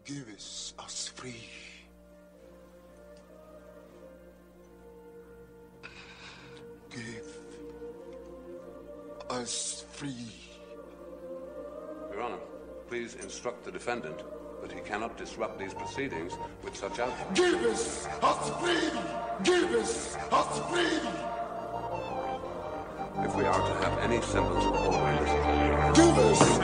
Give us free. Give us free. Your Honor, please instruct the defendant that he cannot disrupt these proceedings with such outbursts. Give us free. Give us free. If we are to have any semblance of order in this country, Give us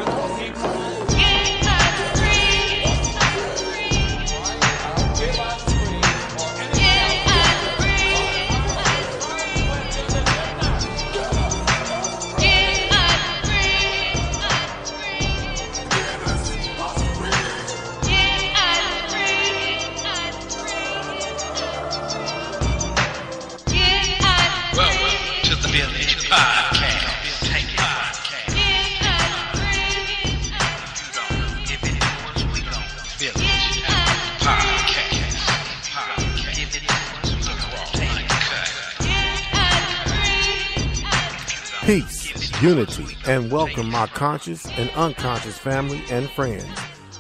peace, unity, and welcome my conscious and unconscious family and friends.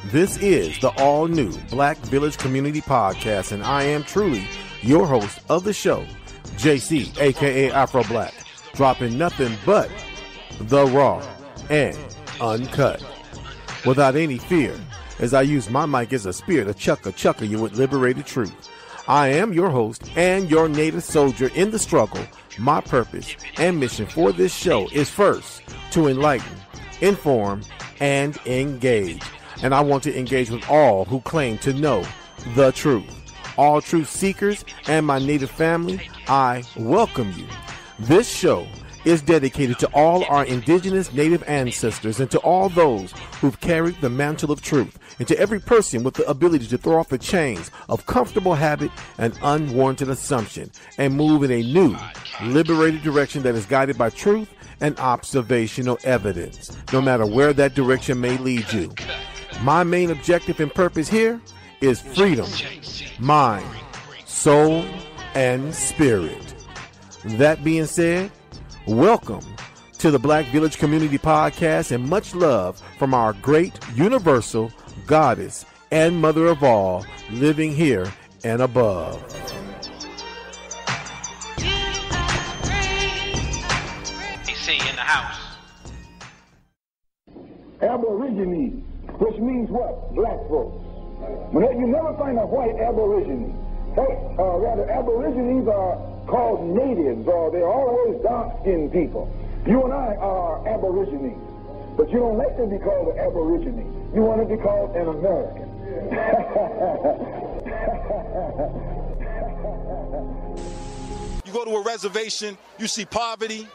This is the all-new BlackVillage Community Podcast, and I am truly your host of the show, JC, aka Afro Black, dropping nothing but the raw and uncut. Without any fear, as I use my mic as a spear to chucker you with liberated truth. I am your host and your native soldier in the struggle. My purpose and mission for this show is first to enlighten, inform, and engage. And I want to engage with all who claim to know the truth. All truth seekers and my native family, I welcome you. This show is dedicated to all our indigenous native ancestors and to all those who've carried the mantle of truth, and to every person with the ability to throw off the chains of comfortable habit and unwarranted assumption and move in a new, liberated direction that is guided by truth and observational evidence, no matter where that direction may lead you. My main objective and purpose here is freedom, mind, soul, and spirit. That being said, welcome to the BlackVillage Community Podcast, and much love from our great universal goddess and mother of all, living here and above. AC in the house. Aborigines, which means what? Black folks. You never find a white Aborigine. Rather, Aborigines are called natives, or they're always dark-skinned people. You and I are Aborigines, but you don't like to be called an Aborigine. You want to be called an American. You go to a reservation, you see poverty,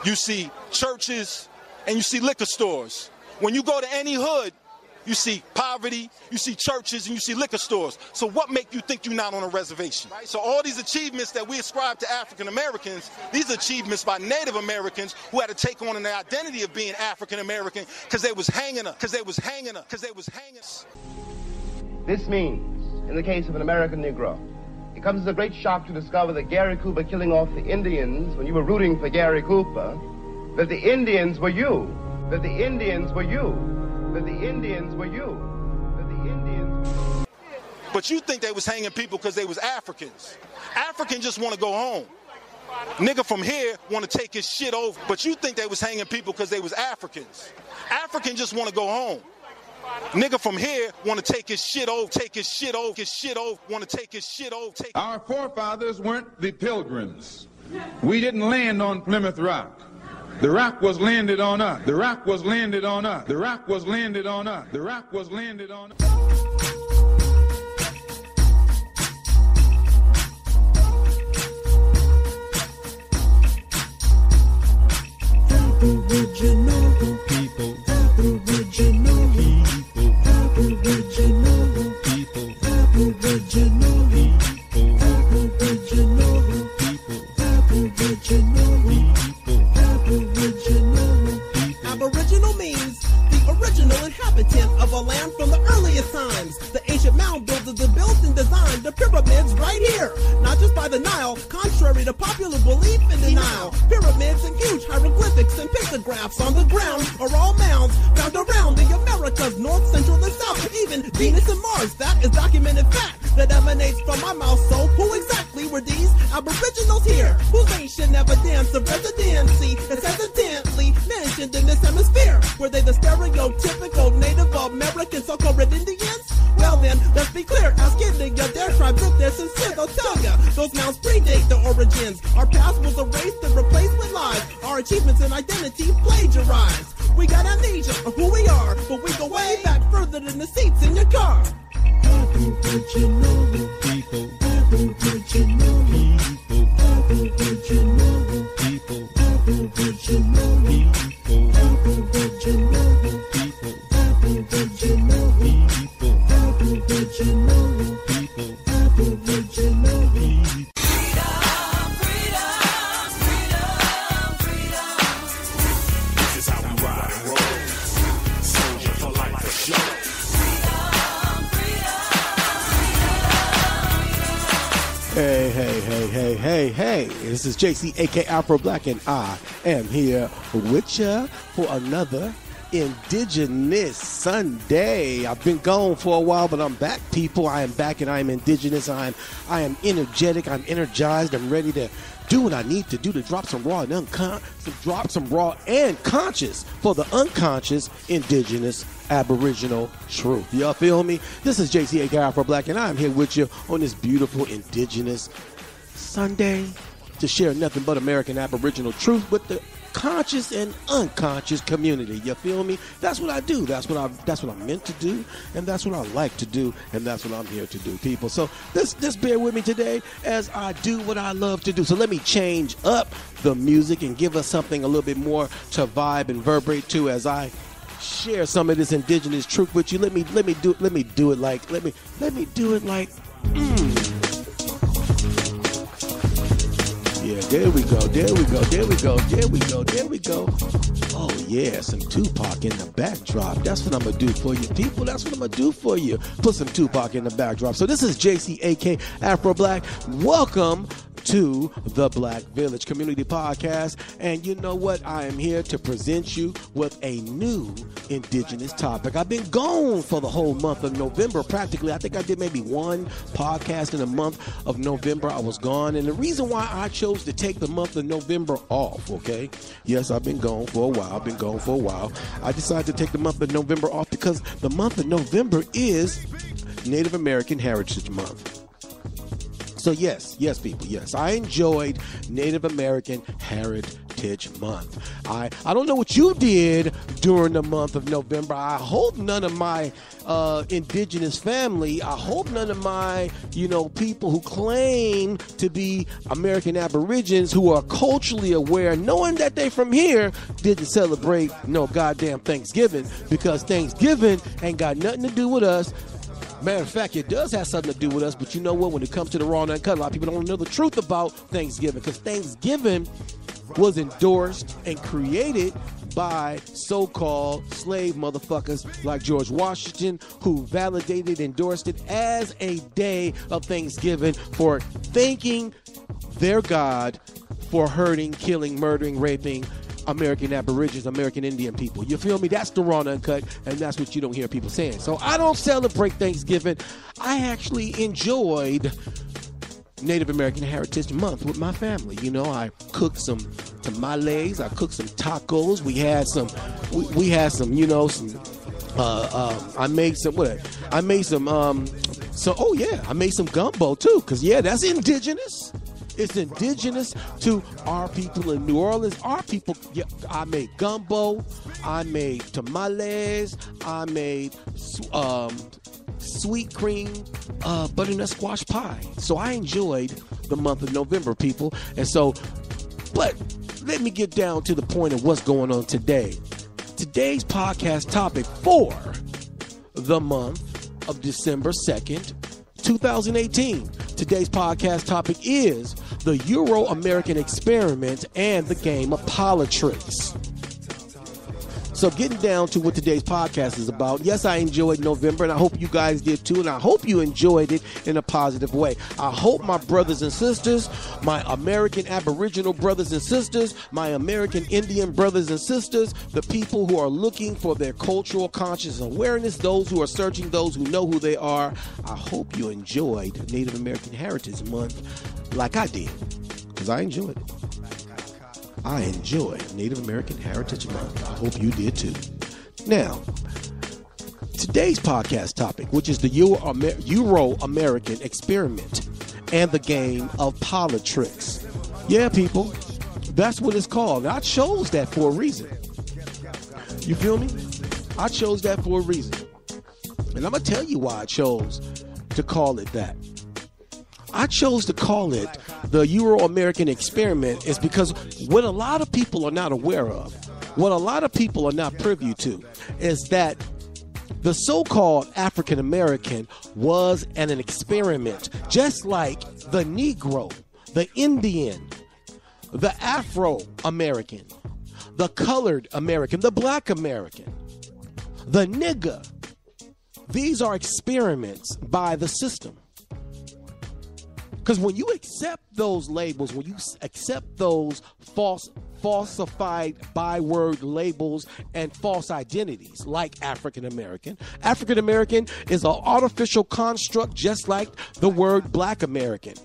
you see churches, and you see liquor stores. When you go to any hood, you see poverty, you see churches, and you see liquor stores. So what make you think you're not on a reservation? Right? So all these achievements that we ascribe to African Americans, these are achievements by Native Americans who had to take on the identity of being African American because they was hanging us. This means, in the case of an American Negro, it comes as a great shock to discover that Gary Cooper killing off the Indians when you were rooting for Gary Cooper, that the Indians were you, that the Indians were you. That the Indians were you. That the Indians were... But you think they was hanging people because they was Africans. Africans just want to go home. Nigga from here want to take his shit over. But you think they was hanging people because they was Africans. Africans just want to go home. Nigga from here want to take his shit over, want to take his shit over. Our forefathers weren't the Pilgrims. We didn't land on Plymouth Rock. The rock was landed on us. The rock was landed on us. The rock was landed on us. The rock was landed on us. Aboriginal people. Aboriginal people. Aboriginal people. Aboriginal people. Aboriginal people. Aboriginal people. Aboriginal means the original inhabitant of a land from the earliest times. The ancient mound builders that built and designed the pyramids right here, not just by the Nile, contrary to popular belief in denial. Pyramids and huge hieroglyphics and pictographs on the ground are all mounds found around the Americas, north, central, and south, even even Venus and Mars. That is documented fact that emanates from my mouth. So who exactly were these Aboriginals here? Whose ancient evidence of residency is hesitantly mentioned in this hemisphere? Were they the stereotypical Native American so-called Red Indians? Well then, let's be clear, ask any of their tribes if they're sincere. They'll tell ya, those mounds predate the origins. Our past was erased and replaced with lies. Our achievements and identity plagiarized. We got amnesia of who we are, but we go way back further than the seats in your car. Aboriginal people, Aboriginal people, Aboriginal people, Aboriginal people, Aboriginal people, Aboriginal people, Aboriginal people, Aboriginal people. Hey, this is JC, aka Afro Black, and I am here with ya for another Indigenous Sunday. I've been gone for a while, but I'm back, people. I am back, and I am indigenous. I am energetic. I'm energized. I'm ready to do what I need to do to drop some raw and conscious for the unconscious indigenous Aboriginal truth. Y'all feel me? This is JC, aka Afro Black, and I'm here with you on this beautiful indigenous Sunday to share nothing but American Aboriginal truth with the conscious and unconscious community. You feel me? That's what I do. That's what I'm meant to do, and that's what I like to do, and that's what I'm here to do, people. So just bear with me today as I do what I love to do. So let me change up the music and give us something a little bit more to vibe and vibrate to as I share some of this indigenous truth with you. Let me do it like. Yeah, there we go. Oh yeah, some Tupac in the backdrop. That's what I'm gonna do for you, people. That's what I'm gonna do for you. Put some Tupac in the backdrop. So this is JC, aka Afro Black. Welcome to the BlackVillage Community Podcast. And you know what? I am here to present you with a new indigenous topic. I've been gone for the whole month of November, practically. I think I did maybe one podcast in the month of November. I was gone. And the reason why I chose to take the month of November off, okay? Yes, I've been gone for a while. I decided to take the month of November off because the month of November is Native American Heritage Month. So yes, people, yes, I enjoyed Native American Heritage Month. I don't know what you did during the month of November. I hope none of my indigenous family, I hope none of my, people who claim to be American Aborigines who are culturally aware, knowing that they from here, didn't celebrate no goddamn Thanksgiving, because Thanksgiving ain't got nothing to do with us. Matter of fact, it does have something to do with us, but you know what? When it comes to the raw and uncut, a lot of people don't know the truth about Thanksgiving, because Thanksgiving was endorsed and created by so-called slave motherfuckers like George Washington, who validated, endorsed it as a day of Thanksgiving for thanking their God for hurting, killing, murdering, raping American Aborigines, American Indian people. You feel me? That's the raw and uncut, and that's what you don't hear people saying. So I don't celebrate Thanksgiving. I actually enjoyed Native American Heritage Month with my family. I cooked some tamales. I cooked some tacos. We had some, I made some gumbo too, because that's indigenous. It's indigenous to our people in New Orleans. Our people, I made gumbo, I made tamales, I made sweet cream butternut squash pie. So I enjoyed the month of November, people. And so, but let me get down to the point of what's going on today. Today's podcast topic for the month of December 2nd, 2018. Today's podcast topic is the Euro-American experiment and the game of Poli-Tricks. So getting down to what today's podcast is about. Yes, I enjoyed November, and I hope you guys did too, and I hope you enjoyed it in a positive way. I hope my brothers and sisters, my American Aboriginal brothers and sisters, my American Indian brothers and sisters, the people who are looking for their cultural conscious awareness, those who are searching, those who know who they are, I hope you enjoyed Native American Heritage Month like I did, because I enjoyed it. I enjoy Native American Heritage Month. I hope you did too. Now, today's podcast topic, which is the Euro-American experiment and the game of Poli-Tricks. Yeah, people, that's what it's called. I chose that for a reason. You feel me? I chose that for a reason. And I'm going to tell you why I chose to call it that. I chose to call it the Euro-American experiment is because what a lot of people are not aware of, what a lot of people are not privy to, is that the so-called African American was an experiment, just like the Negro, the Indian, the Afro-American, the colored American, the black American, the nigger. These are experiments by the system. Because when you accept those labels, when you accept those falsified byword labels and false identities like African American is an artificial construct just like the word Black American.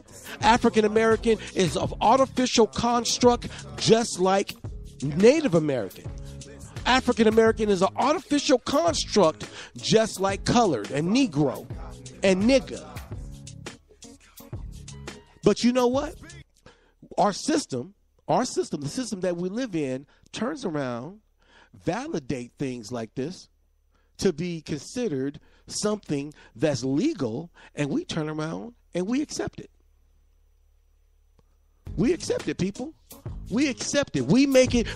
African American is an artificial construct just like Native American. African American is an artificial construct just like colored and Negro and nigger. But you know what? Our system, the system that we live in, turns around, validate things like this to be considered something that's legal, and we turn around and we accept it. We accept it, people. We accept it. We make it.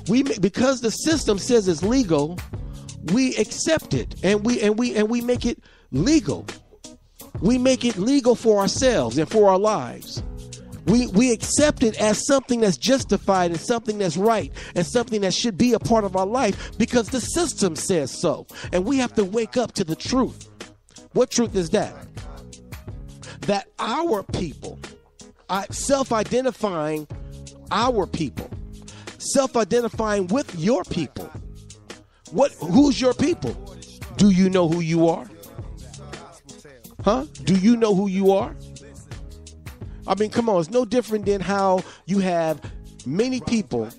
Because the system says it's legal. We accept it, and we make it legal. We make it legal for ourselves and for our lives. We accept it as something that's justified and something that's right and something that should be a part of our life because the system says so. And we have to wake up to the truth. What truth is that? That our people, self-identifying our people, self-identifying with your people. Who's your people? Do you know who you are? Huh? Do you know who you are? I mean, come on, it's no different than how you have many people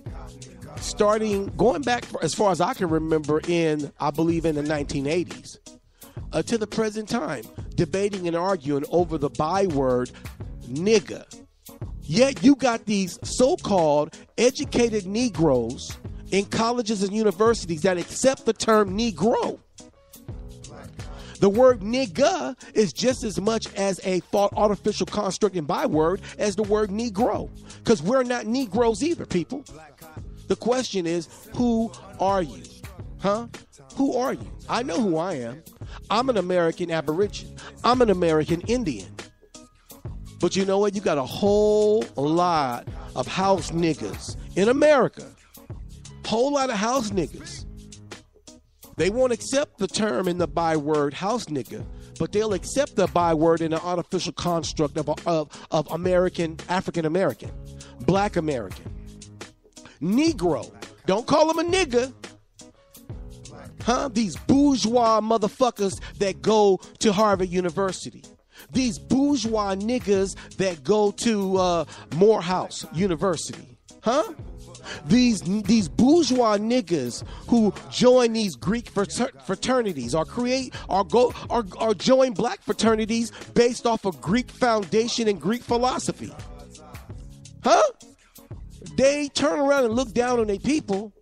going back as far as I can remember I believe in the 1980s, to the present time, debating and arguing over the byword nigger. Yet you got these so-called educated Negroes in colleges and universities that accept the term Negro. The word nigga is just as much as a artificial construct and byword as the word Negro. Because we're not Negroes either, people. The question is, who are you? Huh? Who are you? I know who I am. I'm an American Aborigine. I'm an American Indian. But you know what? You got a whole lot of house niggas in America. Whole lot of house niggas. They won't accept the term in the byword house nigger, but they'll accept the byword in the artificial construct of American, African American, Black American, Negro. Don't call them a nigger. Huh? These bourgeois motherfuckers that go to Harvard University. These bourgeois niggas that go to Morehouse University. Huh? These bourgeois niggas who join these Greek fraternities or join black fraternities based off of Greek foundation and Greek philosophy. Huh? They turn around and look down on their people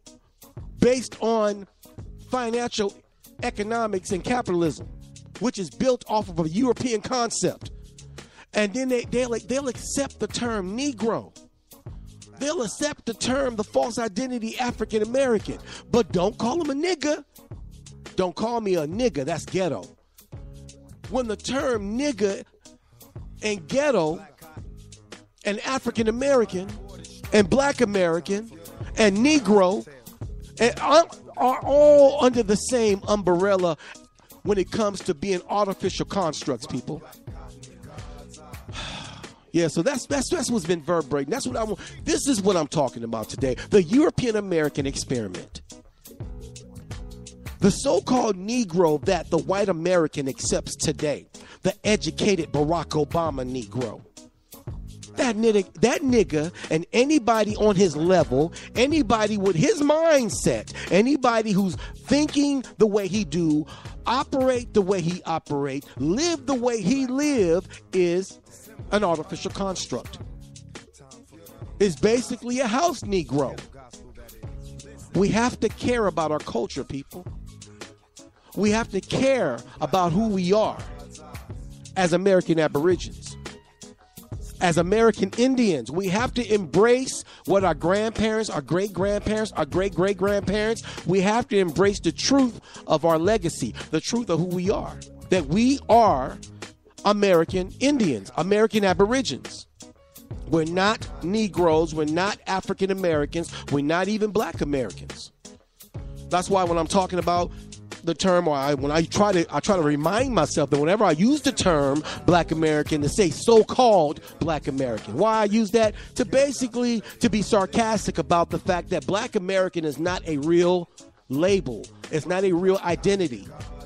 based on financial economics and capitalism, which is built off of a European concept. And then they'll accept the term Negro. They'll accept the term, the false identity African American, but don't call them a nigger. Don't call me a nigger. That's ghetto. When the term nigger and ghetto and African American and Black American and Negro, and are all under the same umbrella when it comes to being artificial constructs, people. Yeah, so that's what's been reverberating. That's what I want. This is what I'm talking about today. The European American experiment. The so-called Negro that the white American accepts today. The educated Barack Obama Negro. That nigga and anybody on his level, anybody with his mindset, anybody who's thinking the way he do, operate the way he operate, live the way he live is an artificial construct. It's basically a house Negro. We have to care about our culture, people. We have to care about who we are as American Aborigines. As American Indians, we have to embrace what our grandparents, our great-grandparents, our great-great-grandparents, we have to embrace the truth of our legacy, the truth of who we are, that we are American Indians, American Aborigines. We're not Negroes, we're not African Americans, we're not even Black Americans. That's why when I'm talking about the term, or I try to remind myself that whenever I use the term Black American, to say so-called Black American. Why I use that? To basically to be sarcastic about the fact that Black American is not a real label. It's not a real identity.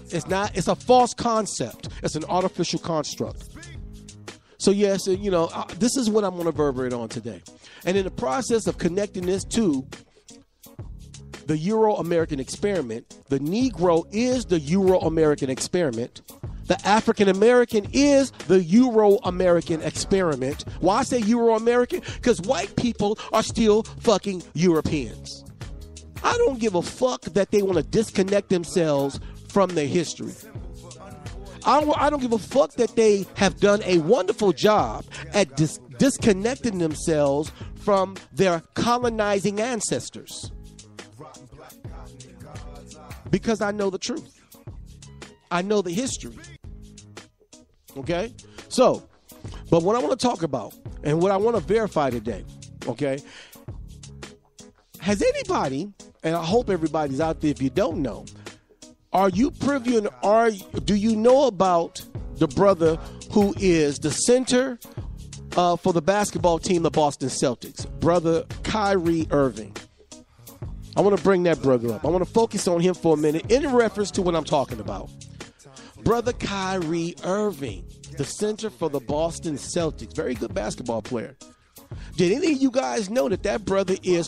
It's a false concept. It's an artificial construct. So yes, this is what I'm going to reverberate on today. And in the process of connecting this to the Euro-American experiment, the Negro is the Euro-American experiment. The African-American is the Euro-American experiment. Why I say Euro-American? Because white people are still fucking Europeans. I don't give a fuck that they want to disconnect themselves from their history. I don't give a fuck that they have done a wonderful job at disconnecting themselves from their colonizing ancestors. Because I know the truth. I know the history. Okay? So, but what I want to talk about and what I want to verify today, okay? Has anybody, and I hope everybody's out there if you don't know, are you privy and do you know about the brother who is the center for the basketball team, the Boston Celtics, brother Kyrie Irving? I want to bring that brother up. I want to focus on him for a minute in reference to what I'm talking about. Brother Kyrie Irving, the center for the Boston Celtics, very good basketball player. Did any of you guys know that brother is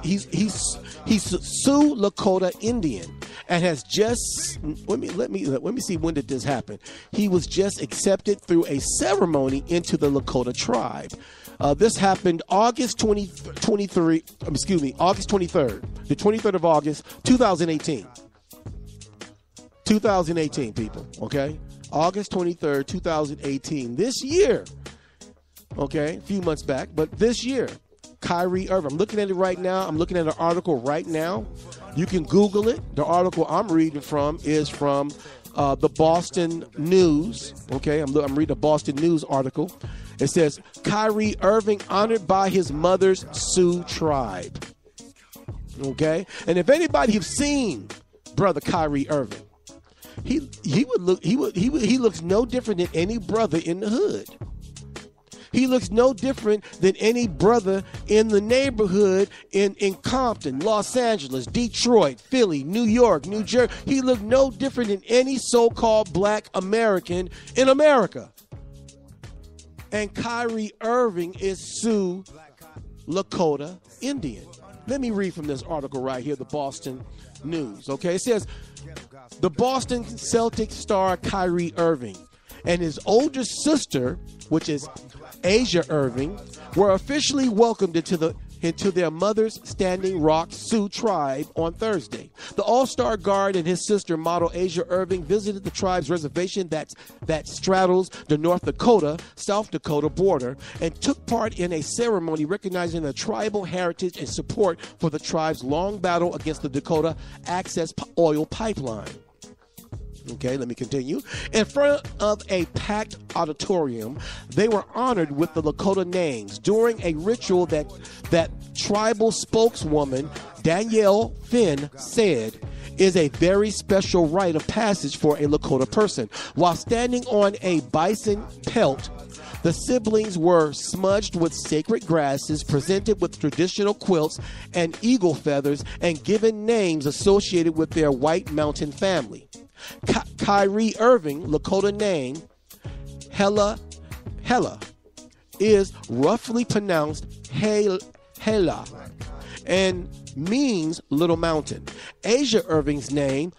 he's Sioux Lakota Indian and has just let me see, when did this happen? He was just accepted through a ceremony into the Lakota tribe. This happened August 23rd, the 23rd of August, 2018. 2018, people, okay? August 23rd, 2018. This year, okay, a few months back, but this year, Kyrie Irving. I'm looking at it right now. I'm looking at an article right now. You can Google it. The article I'm reading from is from the Boston News, okay? I'm reading a Boston News article. It says, Kyrie Irving honored by his mother's Sioux tribe. Okay? And if anybody have seen brother Kyrie Irving, he looks no different than any brother in the hood. He looks no different than any brother in the neighborhood in Compton, Los Angeles, Detroit, Philly, New York, New Jersey. He looked no different than any so-called Black American in America. And Kyrie Irving is Sioux Lakota Indian. Let me read from this article right here, the Boston News. Okay, it says, the Boston Celtics star Kyrie Irving and his older sister, which is Asia Irving, were officially welcomed into their mother's Standing Rock Sioux tribe on Thursday. The All-Star guard and his sister, model Asia Irving, visited the tribe's reservation that straddles the North Dakota-South Dakota border and took part in a ceremony recognizing the tribal heritage and support for the tribe's long battle against the Dakota Access Oil Pipeline. Okay, let me continue. In front of a packed auditorium, they were honored with the Lakota names during a ritual that tribal spokeswoman Danielle Finn said, is a very special rite of passage for a Lakota person. While standing on a bison pelt, the siblings were smudged with sacred grasses, presented with traditional quilts and eagle feathers, and given names associated with their White Mountain family. Kyrie Irving, Lakota name, Hela, is roughly pronounced Hela and means little mountain. Asia Irving's name,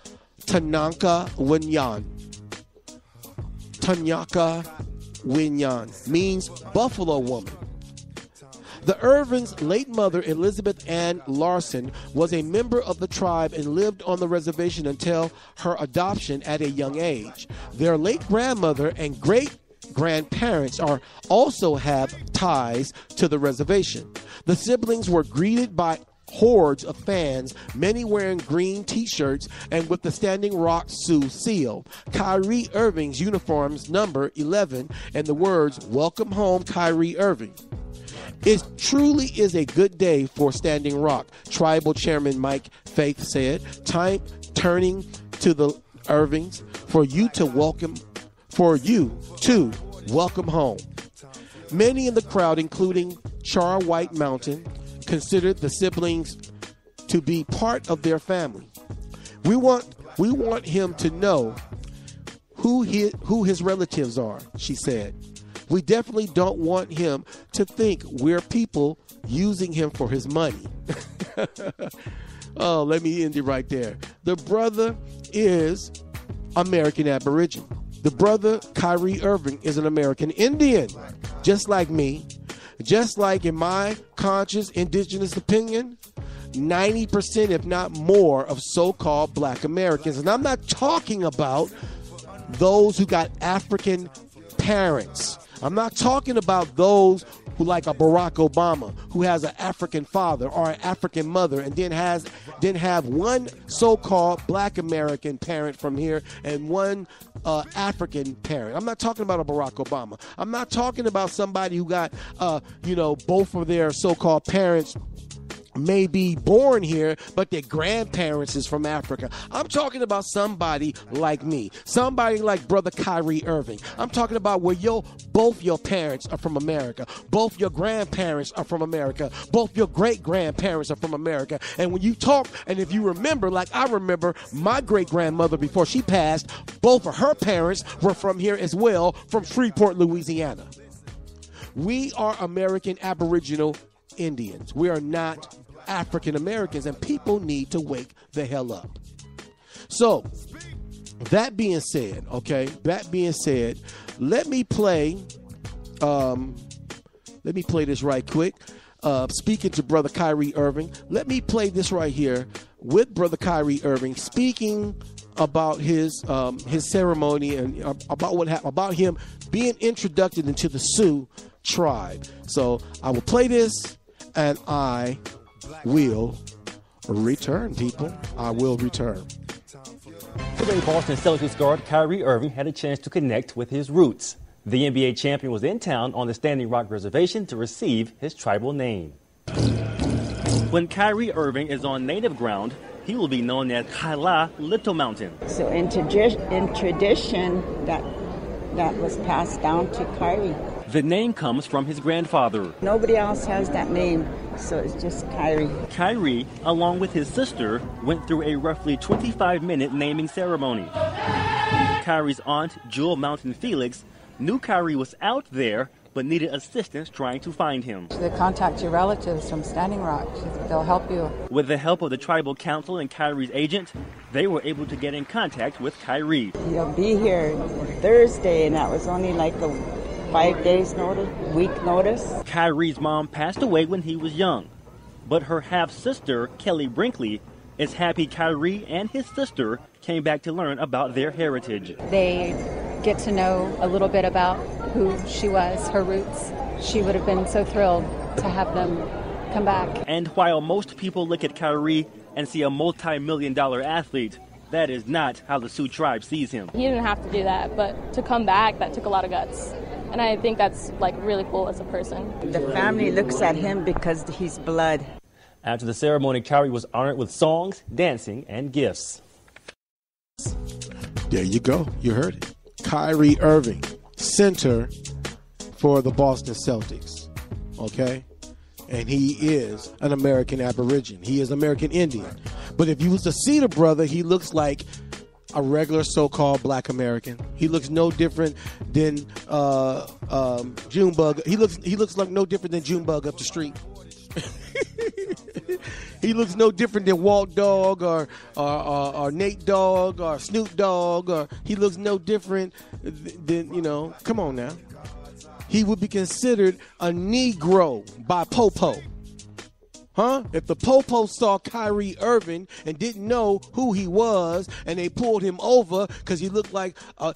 Tanaka Winyan, means buffalo woman. The Irvings' late mother, Elizabeth Ann Larson, was a member of the tribe and lived on the reservation until her adoption at a young age. Their late grandmother and great-grandparents also have ties to the reservation. The siblings were greeted by hordes of fans, many wearing green t-shirts and with the Standing Rock Sioux seal. Kyrie Irving's uniforms number 11 and the words, "Welcome home, Kyrie Irving." It truly is a good day for Standing Rock, Tribal Chairman Mike Faith said, turning to the Irvings for you to welcome home. Many in the crowd, including Char White Mountain, considered the siblings to be part of their family. We want him to know who his relatives are, she said. We definitely don't want him to think we're people using him for his money. Oh, let me end it right there. The brother is American Aborigine. The brother, Kyrie Irving, is an American Indian, just like me. Just like, in my conscious indigenous opinion, 90%, if not more, of so-called black Americans. And I'm not talking about those who got African parents. I'm not talking about those who, like a Barack Obama, who has an African father or an African mother and then have one so-called black American parent from here and one African parent. I'm not talking about a Barack Obama. I'm not talking about somebody who got, both of their so-called parents may be born here, but their grandparents is from Africa. I'm talking about somebody like me, somebody like Brother Kyrie Irving. I'm talking about where both your parents are from America, both your grandparents are from America, both your great-grandparents are from America. And when you talk, and if you remember, like I remember my great-grandmother before she passed, both of her parents were from here as well, from Shreveport, Louisiana. We are American Aboriginal Indians. We are not African Americans, and people need to wake the hell up. So, that being said, let me play this right quick. Speaking to Brother Kyrie Irving, let me play this right here with Brother Kyrie Irving speaking about his ceremony and about what happened, about him being introduced into the Sioux tribe. So I will play this, and I will return, people. I will return. Today, Boston Celtics guard Kyrie Irving had a chance to connect with his roots. The NBA champion was in town on the Standing Rock Reservation to receive his tribal name. When Kyrie Irving is on native ground, he will be known as Kaila, Little Mountain. So in tradition, that was passed down to Kyrie. The name comes from his grandfather. Nobody else has that name, so it's just Kyrie. Kyrie, along with his sister, went through a roughly 25-minute naming ceremony. Kyrie's aunt, Jewel Mountain Felix, knew Kyrie was out there, but needed assistance trying to find him. They contact your relatives from Standing Rock. They'll help you. With the help of the tribal council and Kyrie's agent, they were able to get in contact with Kyrie. He'll be here Thursday, and that was only like a 5 days notice, week notice. Kyrie's mom passed away when he was young, but her half-sister, Kelly Brinkley, is happy Kyrie and his sister came back to learn about their heritage. They get to know a little bit about who she was, her roots. She would have been so thrilled to have them come back. And while most people look at Kyrie and see a multi-million-dollar athlete, that is not how the Sioux tribe sees him. He didn't have to do that, but to come back, that took a lot of guts. And I think that's like really cool as a person. The family looks at him because he's blood. After the ceremony, Kyrie was honored with songs, dancing, and gifts. There you go. You heard it. Kyrie Irving, center for the Boston Celtics. Okay? And he is an American Aborigine. He is American Indian. But if you was to see the brother, he looks like a regular so-called black American. He looks no different than Junebug. He looks like no different than Junebug up the street. He looks no different than Walt Dog or Nate Dogg or Snoop Dogg, or he looks no different than, come on now. He would be considered a Negro by Popo. Huh? If the Popo saw Kyrie Irving and didn't know who he was, and they pulled him over because he would look like a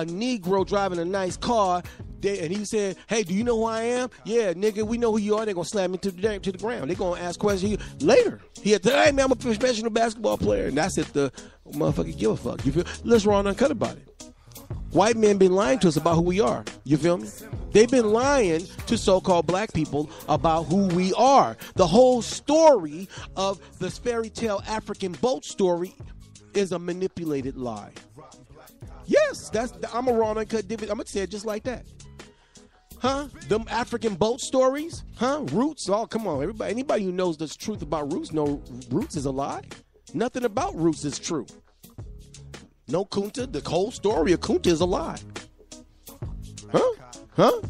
Negro driving a nice car, and he said, "Hey, do you know who I am?" "Yeah, nigga, we know who you are." They're gonna slam me to the ground. They're gonna ask questions later. He had to, "Hey man, I'm a professional basketball player," and that's if the motherfucker give a fuck. You feel? Let's raw and uncut about it. White men been lying to us about who we are. You feel me? They've been lying to so-called black people about who we are. The whole story of this fairy tale African boat story is a manipulated lie. Yes, I'm a raw and uncut dividend. I'm going to say it just like that. Huh? Them African boat stories? Huh? Roots? Oh, come on. Anybody who knows the truth about Roots know Roots is a lie. Nothing about Roots is true. No Kunta. The whole story of Kunta is a lie. Huh?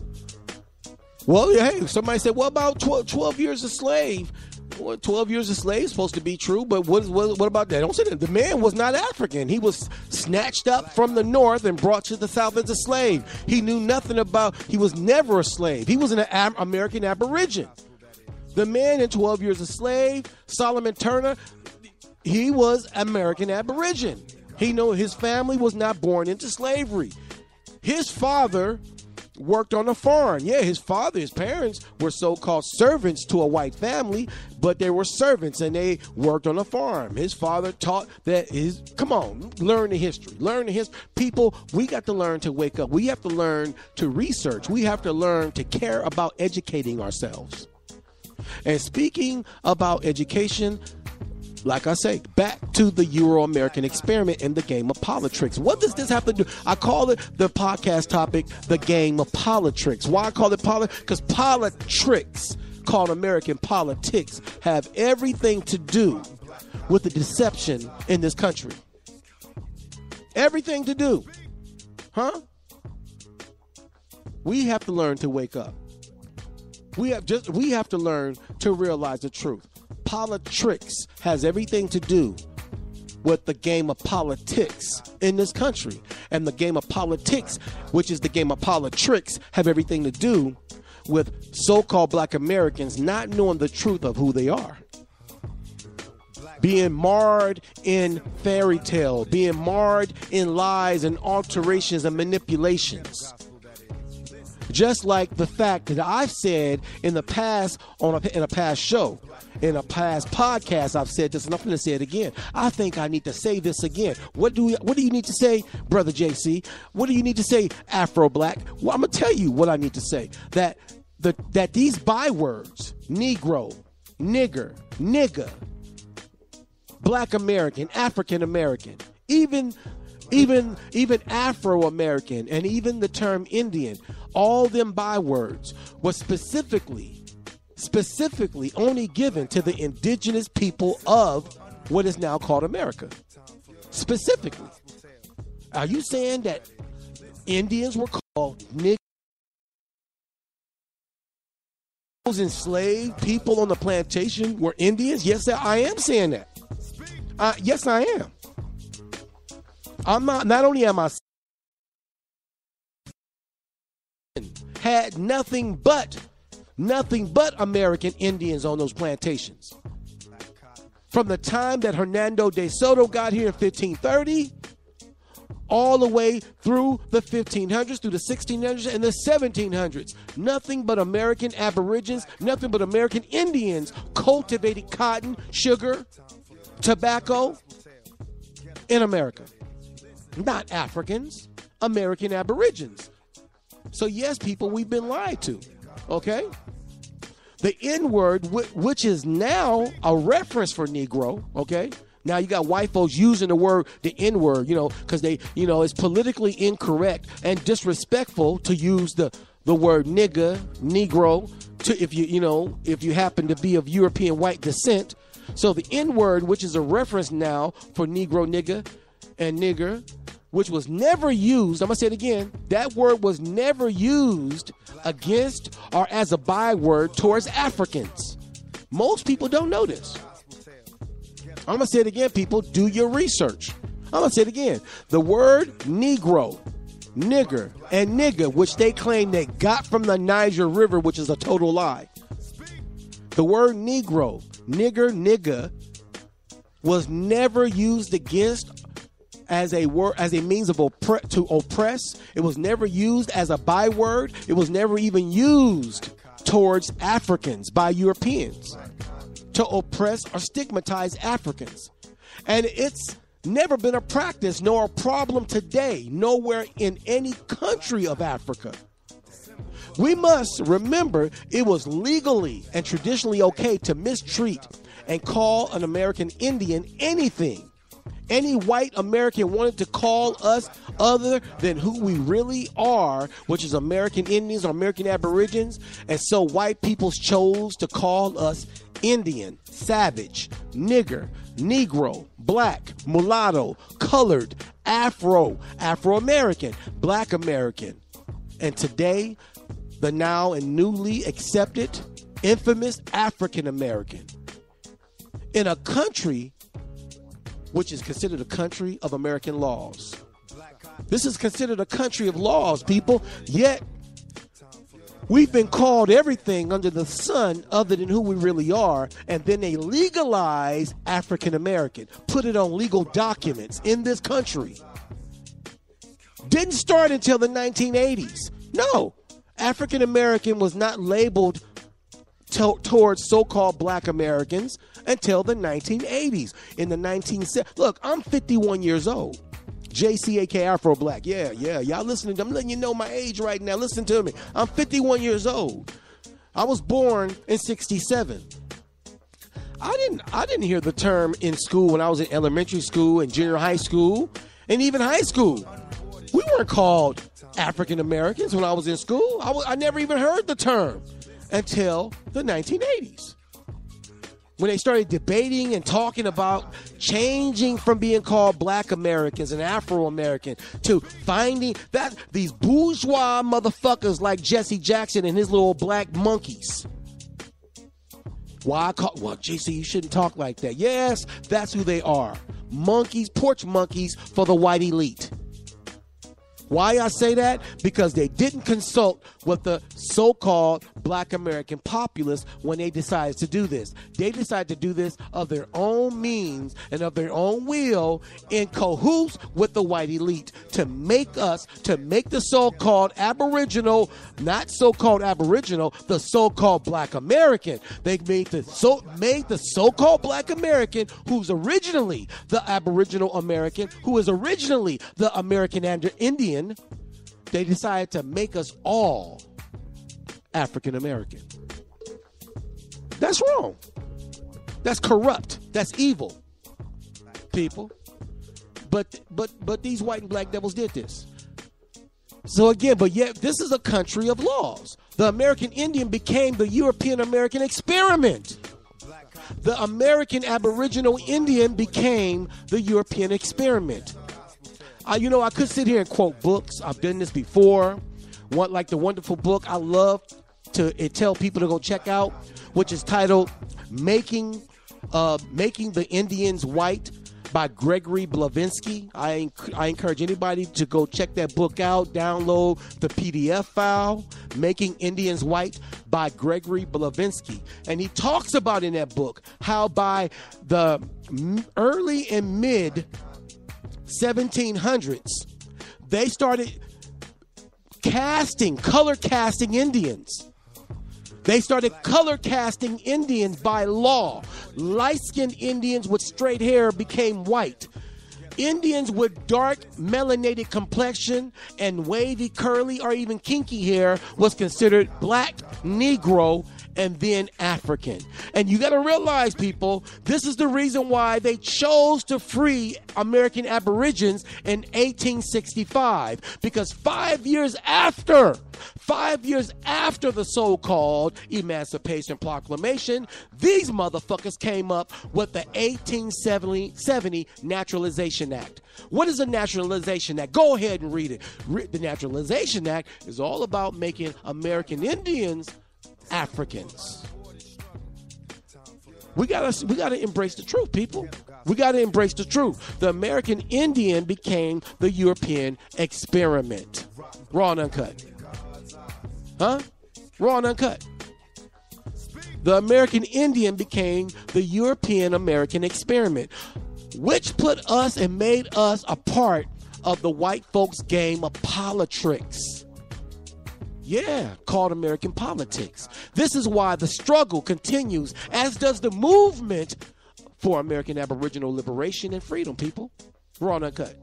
Well, hey, somebody said, what about 12 years a slave? Well, 12 years a slave is supposed to be true, but what about that? Don't say that. The man was not African. He was snatched up from the north and brought to the south as a slave. He knew nothing about, he was never a slave. He was an American Aborigine. The man in 12 Years a Slave, Solomon Turner, he was American Aborigine. He knew his family was not born into slavery. His father worked on a farm. Yeah, his parents were so-called servants to a white family, but they were servants and they worked on a farm. His father taught that learn the history. People, we got to learn to wake up. We have to learn to research. We have to learn to care about educating ourselves. And speaking about education, like I say, back to the Euro-American experiment in the game of Poli-Tricks. What does this have to do? I call it the podcast topic, the game of Poli-Tricks. Why I call it because Poli-Tricks, called American politics, have everything to do with the deception in this country. Everything to do. Huh? We have to learn to wake up. We have to learn to realize the truth. Poli-Tricks has everything to do with the game of politics in this country. And the game of politics, which is the game of Poli-Tricks, have everything to do with so-called black Americans not knowing the truth of who they are. Being marred in fairy tale, being marred in lies and alterations and manipulations. Just like the fact that I've said in the past, in a past show, in a past podcast, I've said this, and I'm going to say it again. I think I need to say this again. What do you need to say, Brother JC? What do you need to say, Afro Black? Well, I'm going to tell you what I need to say. That these bywords, Negro, nigger, nigga, Black American, African American, even Afro-American, and even the term Indian, all them bywords were specifically only given to the indigenous people of what is now called America. Specifically. Are you saying that Indians were called niggas? Those enslaved people on the plantation were Indians? Yes, I am saying that. Yes, I am. Not only am I had nothing but American Indians on those plantations. From the time that Hernando de Soto got here in 1530, all the way through the 1500s, through the 1600s, and the 1700s. Nothing but American Aborigines, nothing but American Indians cultivated cotton, sugar, tobacco in America. Not Africans, American Aborigines. So yes, people, we've been lied to. Okay? The N-word, which is now a reference for Negro, okay? Now you got white folks using the N-word, because they, it's politically incorrect and disrespectful to use the word nigga, Negro, if you happen to be of European white descent. So the N-word, which is a reference now for Negro, nigga, and nigger, which was never used, I'm going to say it again, that word was never used against or as a byword towards Africans. Most people don't know this. I'm going to say it again, people. Do your research. I'm going to say it again. The word Negro, nigger, and nigga, which they claim they got from the Niger River, which is a total lie. The word Negro, nigger, nigga, was never used against as a word, as a means of to oppress. It was never used as a byword. It was never even used towards Africans by Europeans to oppress or stigmatize Africans. And it's never been a practice nor a problem today, nowhere in any country of Africa. We must remember it was legally and traditionally okay to mistreat and call an American Indian anything. Any white American wanted to call us other than who we really are, which is American Indians or American Aborigines. And so white people chose to call us Indian, savage, nigger, Negro, black, mulatto, colored, Afro, Afro-American, Black American. And today, the now and newly accepted, infamous African American. In a country which is considered a country of American laws. This is considered a country of laws, people, yet we've been called everything under the sun other than who we really are, and then they legalize African American, put it on legal documents in this country. Didn't start until the 1980s. No, African American was not labeled towards so-called Black Americans until the 1980s. In the 1970s, look, I'm 51 years old. JCAK Afro Black. Yeah. Y'all listening? I'm letting you know my age right now. Listen to me. I'm 51 years old. I was born in 67. I didn't hear the term in school when I was in elementary school and junior high school and even high school. We weren't called African Americans when I was in school. I never even heard the term until the 1980s, when they started debating and talking about changing from being called Black Americans and Afro-American to finding that these bourgeois motherfuckers like Jesse Jackson and his little black monkeys. Well, JC, you shouldn't talk like that. Yes, that's who they are. Monkeys, porch monkeys for the white elite. Why I say that? Because they didn't consult with the so-called Black American populace when they decided to do this. They decided to do this of their own means and of their own will in cahoots with the white elite to make the so-called Aboriginal, not so-called Aboriginal, the so-called Black American. They made the so-called Black American, who's originally the Aboriginal American, who is originally the American Indian. They decided to make us all African American. That's wrong. That's corrupt. That's evil, people. But these white and black devils did this. So again, but yet this is a country of laws. The American Indian became the European American experiment. The American Aboriginal Indian became the European experiment. I could sit here and quote books. I've done this before. Like the wonderful book I love to tell people to go check out, which is titled Making the Indians White by Gregory Blavinsky. I encourage anybody to go check that book out, download the PDF file, Making Indians White by Gregory Blavinsky. And he talks about in that book how by the early and mid 1700s, they started color casting Indians. They started color casting Indians by law. Light-skinned Indians with straight hair became white. Indians with dark melanated complexion and wavy, curly, or even kinky hair was considered black, Negro, and then African. And you got to realize, people, this is the reason why they chose to free American Aborigines in 1865. Because 5 years after the so-called Emancipation Proclamation, these motherfuckers came up with the 1870 Naturalization Act. What is a Naturalization Act? Go ahead and read it. The Naturalization Act is all about making American Indians Africans. We gotta embrace the truth, people. We gotta embrace the truth. The American Indian became the European experiment. Raw and uncut. Huh? Raw and uncut. The American Indian became the European American experiment, which put us and made us a part of the white folks' game of Poli-Tricks. Yeah, called American politics. This is why the struggle continues, as does the movement for American Aboriginal liberation and freedom, people. Raw and uncut.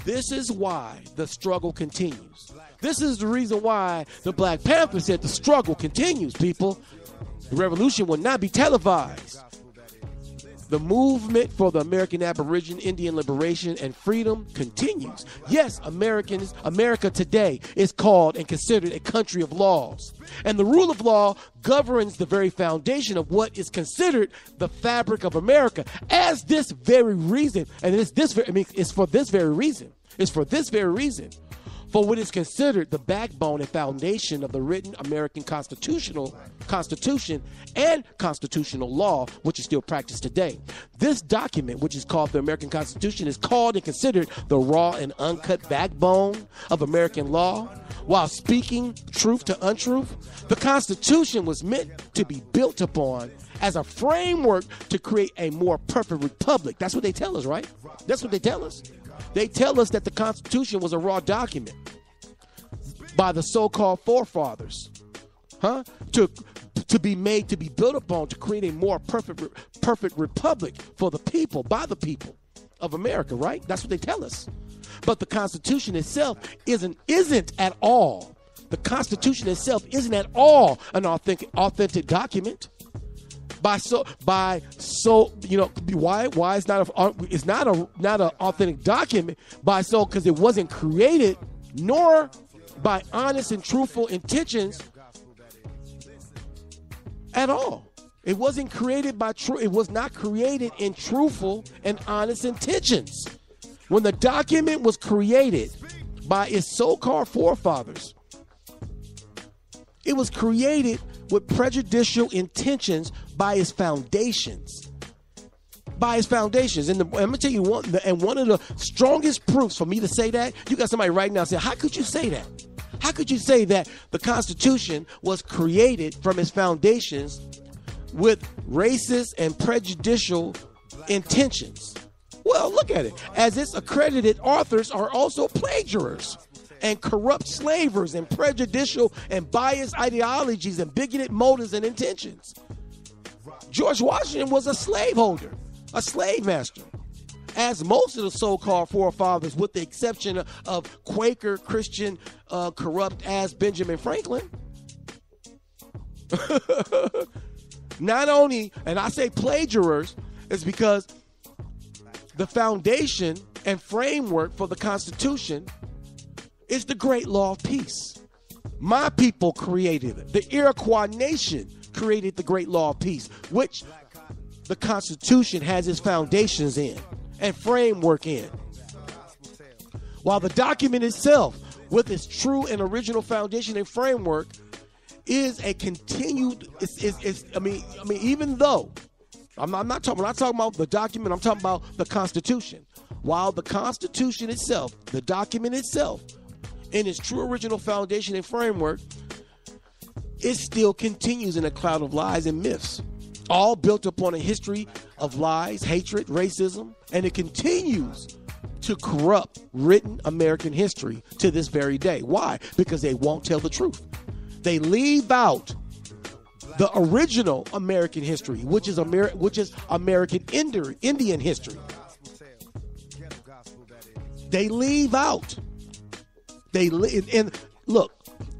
This is why the struggle continues. This is the reason why the Black Panther said the struggle continues, people. The revolution will not be televised. The movement for the American Aboriginal Indian liberation and freedom continues. Yes, America today is called and considered a country of laws. And the rule of law governs the very foundation of what is considered the fabric of America. As this very reason, and it's for this very reason. It's for this very reason. For what is considered the backbone and foundation of the written American Constitution and constitutional law, which is still practiced today. This document, which is called the American Constitution, is called and considered the raw and uncut backbone of American law. While speaking truth to untruth, the Constitution was meant to be built upon as a framework to create a more perfect republic. That's what they tell us, right? That's what they tell us. They tell us that the Constitution was a raw document by the so-called forefathers, to be made, to be built upon, to create a more perfect republic for the people, by the people of America, right? That's what they tell us. But the Constitution itself isn't at all. The Constitution itself isn't at all an authentic document. Why it's not an authentic document because it wasn't created nor by honest and truthful intentions at all. It wasn't created it was not created in truthful and honest intentions. When the document was created by its so-called forefathers, it was created with prejudicial intentions by its foundations. And I'm going to tell you one of the strongest proofs for me to say that, you got somebody right now saying, how could you say that? How could you say that the Constitution was created from its foundations with racist and prejudicial intentions? Well, look at it. As its accredited authors are also plagiarists and corrupt slavers and prejudicial and biased ideologies and bigoted motives and intentions. George Washington was a slaveholder, a slave master, as most of the so-called forefathers, with the exception of Quaker, Christian, corrupt-ass Benjamin Franklin. Not only, and I say plagiarists, is because the foundation and framework for the Constitution is the great law of peace. My people created it. The Iroquois nation created the great law of peace, which the Constitution has its foundations in and framework in. While the document itself, with its true and original foundation and framework, is a continued, even though, I'm not talking about the document, I'm talking about the Constitution. While the Constitution itself, the document itself, in its true original foundation and framework, it still continues in a cloud of lies and myths, all built upon a history of lies, hatred, racism, and it continues to corrupt written American history to this very day. Why? Because they won't tell the truth. They leave out the original American history, which is American Indian history. They leave out. And look,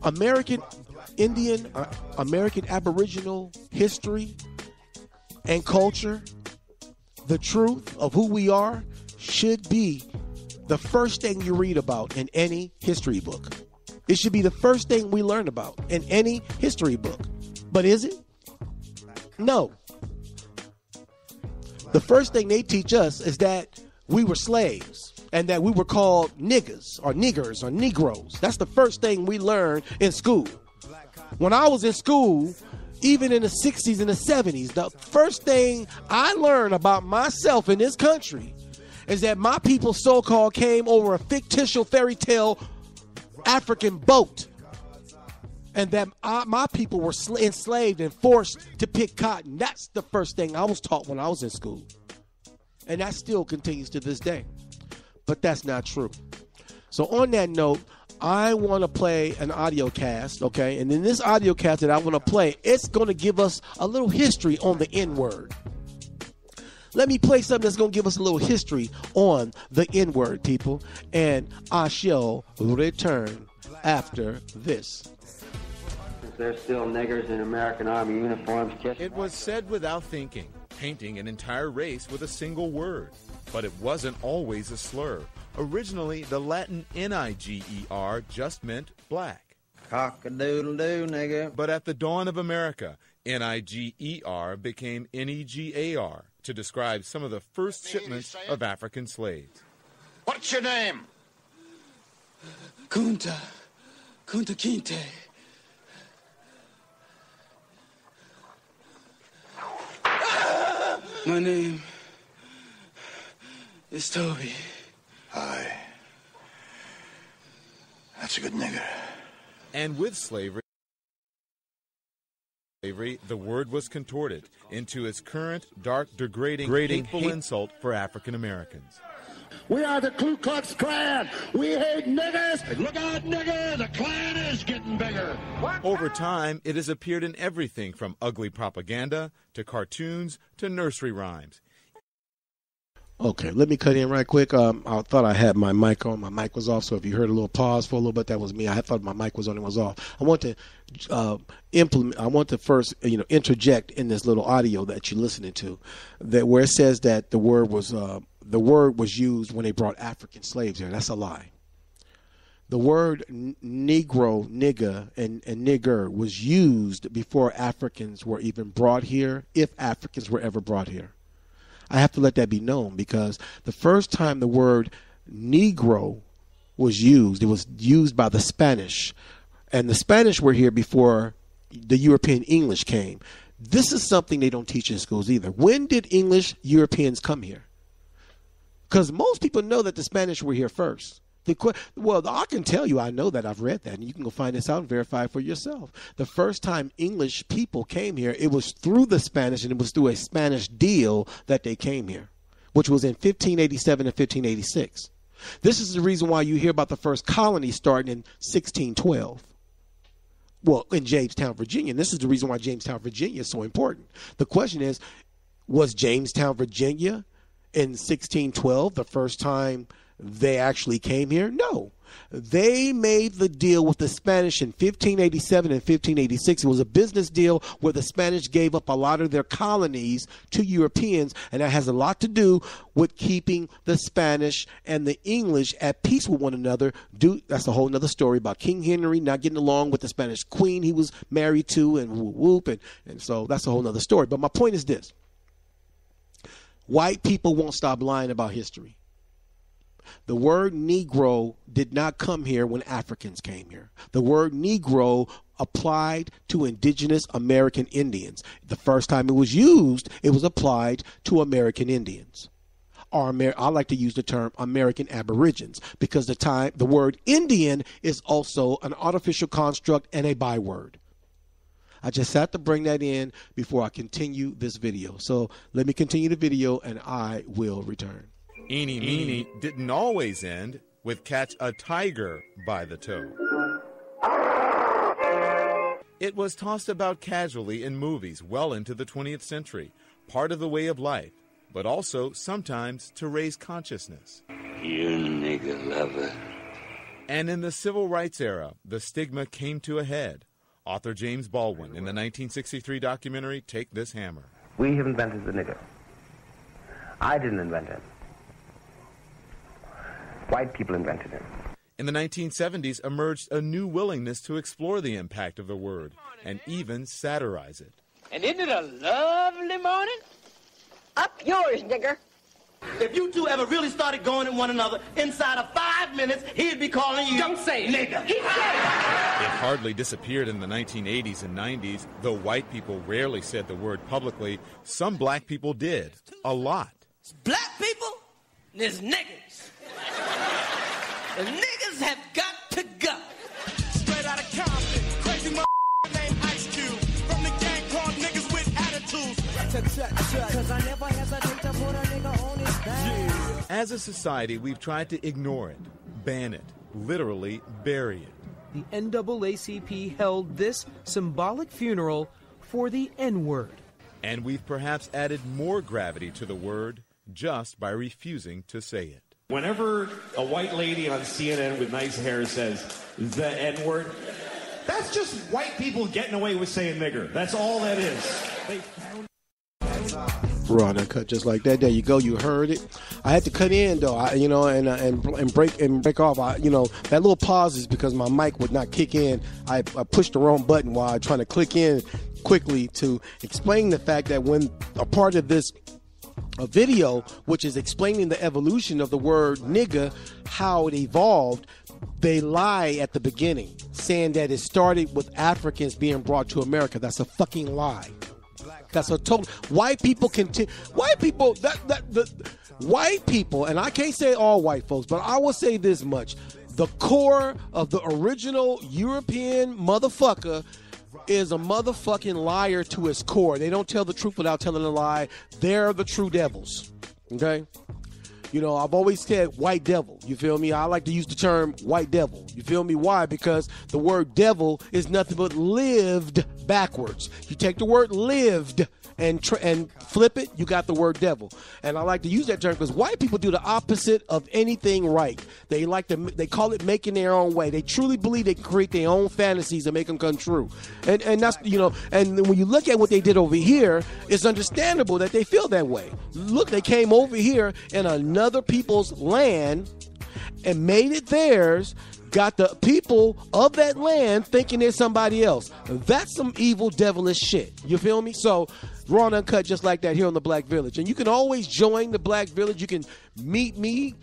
American Indian, American Aboriginal history and culture, the truth of who we are should be the first thing you read about in any history book. It should be the first thing we learn about in any history book. But is it? No. The first thing they teach us is that we were slaves and that we were called niggas or niggers or Negroes. That's the first thing we learn in school. When I was in school, even in the 60s and the 70s, the first thing I learned about myself in this country is that my people so-called came over a fictitious fairy tale African boat, and that my people were enslaved and forced to pick cotton. That's the first thing I was taught when I was in school, and that still continues to this day. But that's not true. So on that note, I want to play an audio cast, okay? And in this audio cast that I want to play, it's going to give us a little history on the N-word. Let me play something that's going to give us a little history on the N-word, people. And I shall return after this. There's still niggers in American Army uniforms. It was said without thinking, painting an entire race with a single word. But it wasn't always a slur. Originally, the Latin Niger just meant black. Cock-a-doodle-doo, nigger. But at the dawn of America, Niger became Negar to describe some of the first shipments of African slaves. What's your name? Kunta Kinte. My name is Toby. Hi. That's a good nigger. And with slavery, the word was contorted into its current, dark, degrading, hateful insult for African Americans. We are the Ku Klux Klan. We hate niggers. Look out, nigger. The Klan is getting bigger. Over time, it has appeared in everything from ugly propaganda to cartoons to nursery rhymes. Okay, let me cut in right quick. I thought I had my mic on. My mic was off, so if you heard a little pause for a little bit, that was me. I thought my mic was on and was off. I want to first, interject in this little audio that you're listening to, that where it says that the word was used when they brought African slaves here. That's a lie. The word Negro, nigger, and nigger was used before Africans were even brought here, if Africans were ever brought here. I have to let that be known, because the first time the word Negro was used, it was used by the Spanish. And the Spanish were here before the European English came. This is something they don't teach in schools either. When did Europeans come here? Because most people know that the Spanish were here first. Well, I can tell you, I know that. I've read that, and you can go find this out and verify for yourself. The first time English people came here, it was through the Spanish, and it was through a Spanish deal that they came here, which was in 1587 and 1586. This is the reason why you hear about the first colony starting in 1612. Well, in Jamestown, Virginia. And this is the reason why Jamestown, Virginia is so important. The question is, was Jamestown, Virginia in 1612 the first time they actually came here? No. They made the deal with the Spanish in 1587 and 1586. It was a business deal where the Spanish gave up a lot of their colonies to Europeans, and that has a lot to do with keeping the Spanish and the English at peace with one another. That's a whole other story about King Henry not getting along with the Spanish queen he was married to, and whoop, and so that's a whole other story. But my point is this. White people won't stop lying about history. The word Negro did not come here when Africans came here. The word Negro applied to indigenous American Indians. The first time it was used, it was applied to American Indians. I like to use the term American Aborigines, because the word Indian is also an artificial construct and a byword. I just had to bring that in before I continue this video. So let me continue the video, and I will return. Eeny meeny didn't always end with catch a tiger by the toe. It was tossed about casually in movies well into the 20th century, part of the way of life, but also sometimes to raise consciousness. You nigga lover. And in the civil rights era, the stigma came to a head. Author James Baldwin in the 1963 documentary Take This Hammer. We have invented the nigger. I didn't invent him. White people invented him. In the 1970s emerged a new willingness to explore the impact of the word and even satirize it. And isn't it a lovely morning? Up yours, nigger. If you two ever really started going at one another, inside of 5 minutes, he'd be calling you, don't say it, nigger. He said it. It hardly disappeared in the 1980s and 90s. Though white people rarely said the word publicly, some black people did. A lot. Black people, there's niggers. The niggers have got to go. Straight out of Compton, crazy named Ice Cube. From the gang called niggas with attitudes. Cause I never hesitate to put a nigga on his back. As a society, we've tried to ignore it, ban it, literally bury it. The NAACP held this symbolic funeral for the N-word. And we've perhaps added more gravity to the word just by refusing to say it. Whenever a white lady on CNN with nice hair says the N-word, that's just white people getting away with saying nigger. That's all that is. Raw and uncut, just like that. There you go. You heard it. I had to cut in though, and break off. That little pause is because my mic would not kick in. I pushed the wrong button while I trying to click in quickly to explain the fact that when a part of this a video, which is explaining the evolution of the word nigga, how it evolved, they lie at the beginning, saying that it started with Africans being brought to America. That's a fucking lie. That's a total. White people continue. White people. White people, and I can't say all white folks, but I will say this much: the core of the original European motherfucker is a motherfucking liar to its core. They don't tell the truth without telling a lie. They're the true devils. Okay? I've always said white devil. You feel me? I like to use the term white devil. You feel me? Why? Because the word devil is nothing but lived backwards. You take the word lived and flip it, you got the word devil. And I like to use that term because white people do the opposite of anything right. They call it making their own way. They truly believe they can create their own fantasies and make them come true. And that's, and when you look at what they did over here, it's understandable that they feel that way. Look, they came over here in another people's land and made it theirs, got the people of that land thinking they're somebody else. That's some evil, devilish shit. You feel me? So, Raw and Uncut just like that here on the Black Village. And you can always join the Black Village. You can meet me,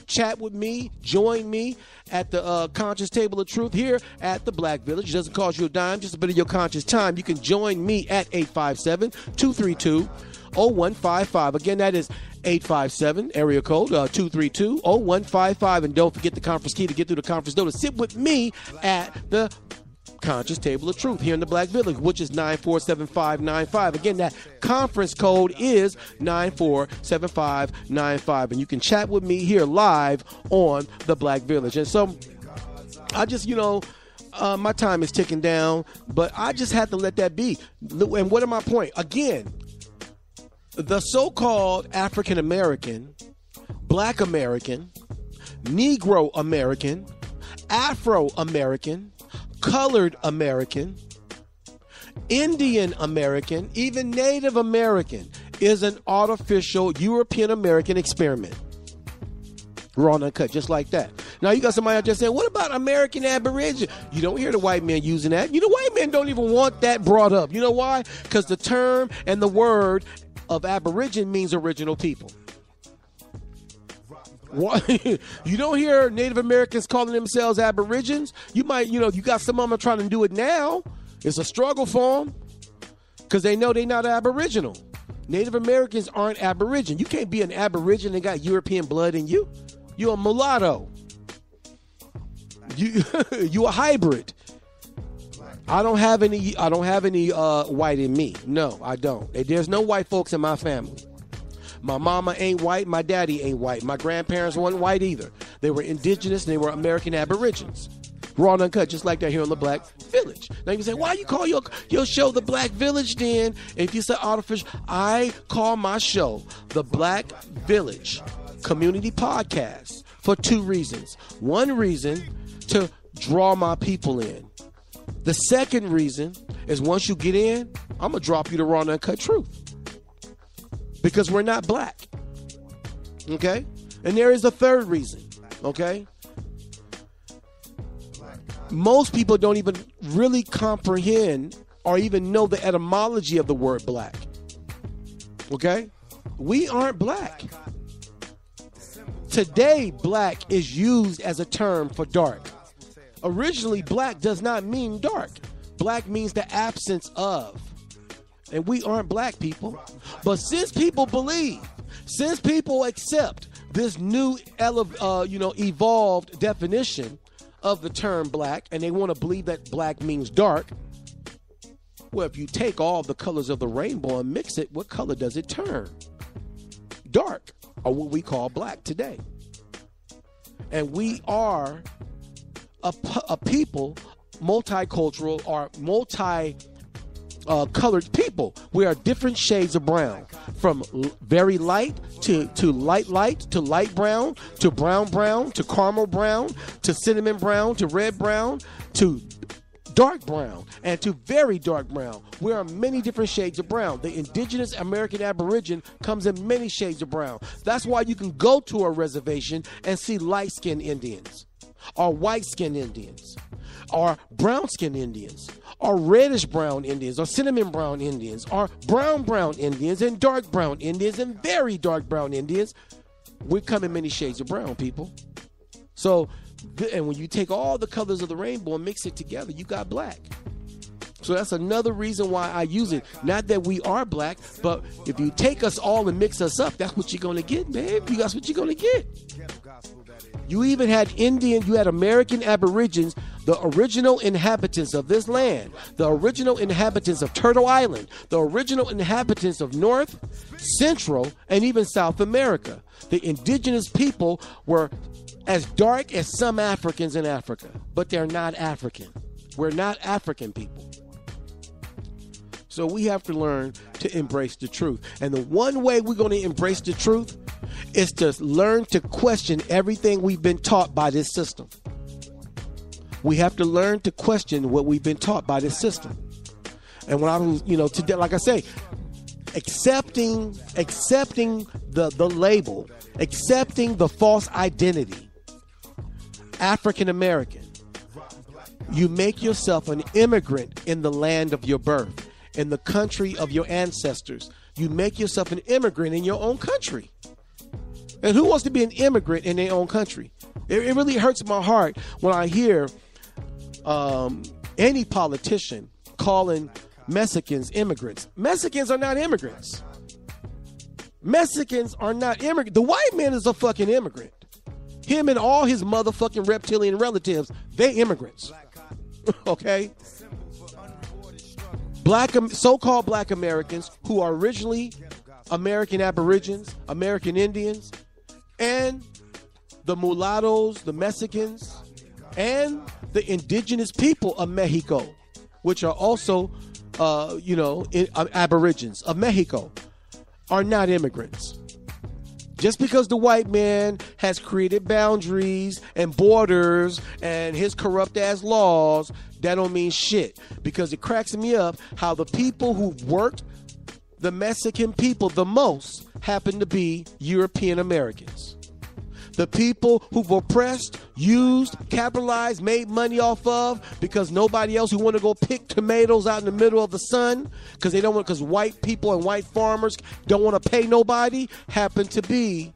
chat with me, join me at the Conscious Table of Truth here at the Black Village. It doesn't cost you a dime, just a bit of your conscious time. You can join me at 857-232-0155. Again, that is 857, area code 232-0155. And don't forget the conference key to get through the conference door to sit with me at the Conscious Table of Truth here in the Black Village, which is 947595. Again, that conference code is 947595. And you can chat with me here live on the Black Village. And so I just, my time is ticking down, but I just had to let that be. And what am my point? Again, the so-called African American, Black American, Negro American, Afro American, Colored American, Indian American, even Native American is an artificial European American experiment. Raw and uncut, just like that. Now you got somebody out there saying, what about American Aborigines? You don't hear the white man using that. White men don't even want that brought up. You know why? Because the term and the word of Aborigine means original people. You don't hear Native Americans calling themselves Aborigines. You might, you got some of them trying to do it now. It's a struggle for them because they know they're not Aboriginal. Native Americans aren't Aborigine. You can't be an Aborigine and got European blood in you. You're a mulatto. You a hybrid. I don't have any white in me. No, I don't. There's no white folks in my family. My mama ain't white. My daddy ain't white. My grandparents weren't white either. They were indigenous and they were American Aborigines. Raw and uncut, just like that here on the Black Village. Now you say, why you call your show the Black Village then? If you say artificial, I call my show the Black Village. Community Podcast for two reasons. One reason, to draw my people in. The second reason is once you get in, I'm going to drop you the raw and uncut truth. Because we're not black. Okay? And there is a third reason. Okay? Most people don't even really comprehend or even know the etymology of the word black. Okay? We aren't black. Today, black is used as a term for dark. Originally, black does not mean dark. Black means the absence of. And we aren't black people. But since people believe, since people accept this new evolved definition of the term black, and they want to believe that black means dark, well, if you take all the colors of the rainbow and mix it, what color does it turn? Dark, or what we call black today. And we are a people, multicultural or multi-colored people. We are different shades of brown, from very light to light to light brown to brown to caramel brown to cinnamon brown to red brown to dark brown and to very dark brown. We are many different shades of brown. The indigenous American Aborigine comes in many shades of brown. That's why you can go to a reservation and see light-skinned Indians, or white-skinned Indians, or brown-skinned Indians, or reddish-brown Indians, or cinnamon-brown Indians, or brown-brown Indians, and dark-brown Indians, and very dark-brown Indians. We come in many shades of brown, people. So, and when you take all the colors of the rainbow and mix it together, you got black. So that's another reason why I use it. Not that we are black, but if you take us all and mix us up, that's what you're going to get, man. That's what you're going to get. You even had you had American Aborigines, the original inhabitants of this land, the original inhabitants of Turtle Island, the original inhabitants of North, Central, and even South America. The indigenous people were as dark as some Africans in Africa, but they're not African. We're not African people. So we have to learn to embrace the truth. And the one way we're going to embrace the truth is to learn to question everything we've been taught by this system. We have to learn to question what we've been taught by this system. And when I was, today, like I say, accepting the label, accepting the false identity, African American, you make yourself an immigrant in the land of your birth, in the country of your ancestors. You make yourself an immigrant in your own country. And who wants to be an immigrant in their own country? It really hurts my heart when I hear any politician calling Mexicans immigrants. Mexicans are not immigrants. Mexicans are not immigrants. The white man is a fucking immigrant. Him and all his motherfucking reptilian relatives, they immigrants. Okay? So-called black Americans who are originally American Aborigines, American Indians, and the mulattoes, the Mexicans, and the indigenous people of Mexico, which are also, Aborigines of Mexico, are not immigrants. Just because the white man has created boundaries and borders and his corrupt ass laws, that don't mean shit. Because it cracks me up how the people who've worked the Mexican people the most happen to be European Americans. The people who've oppressed, used, capitalized, made money off of because nobody else who want to go pick tomatoes out in the middle of the sun because white people and white farmers don't want to pay nobody happen to be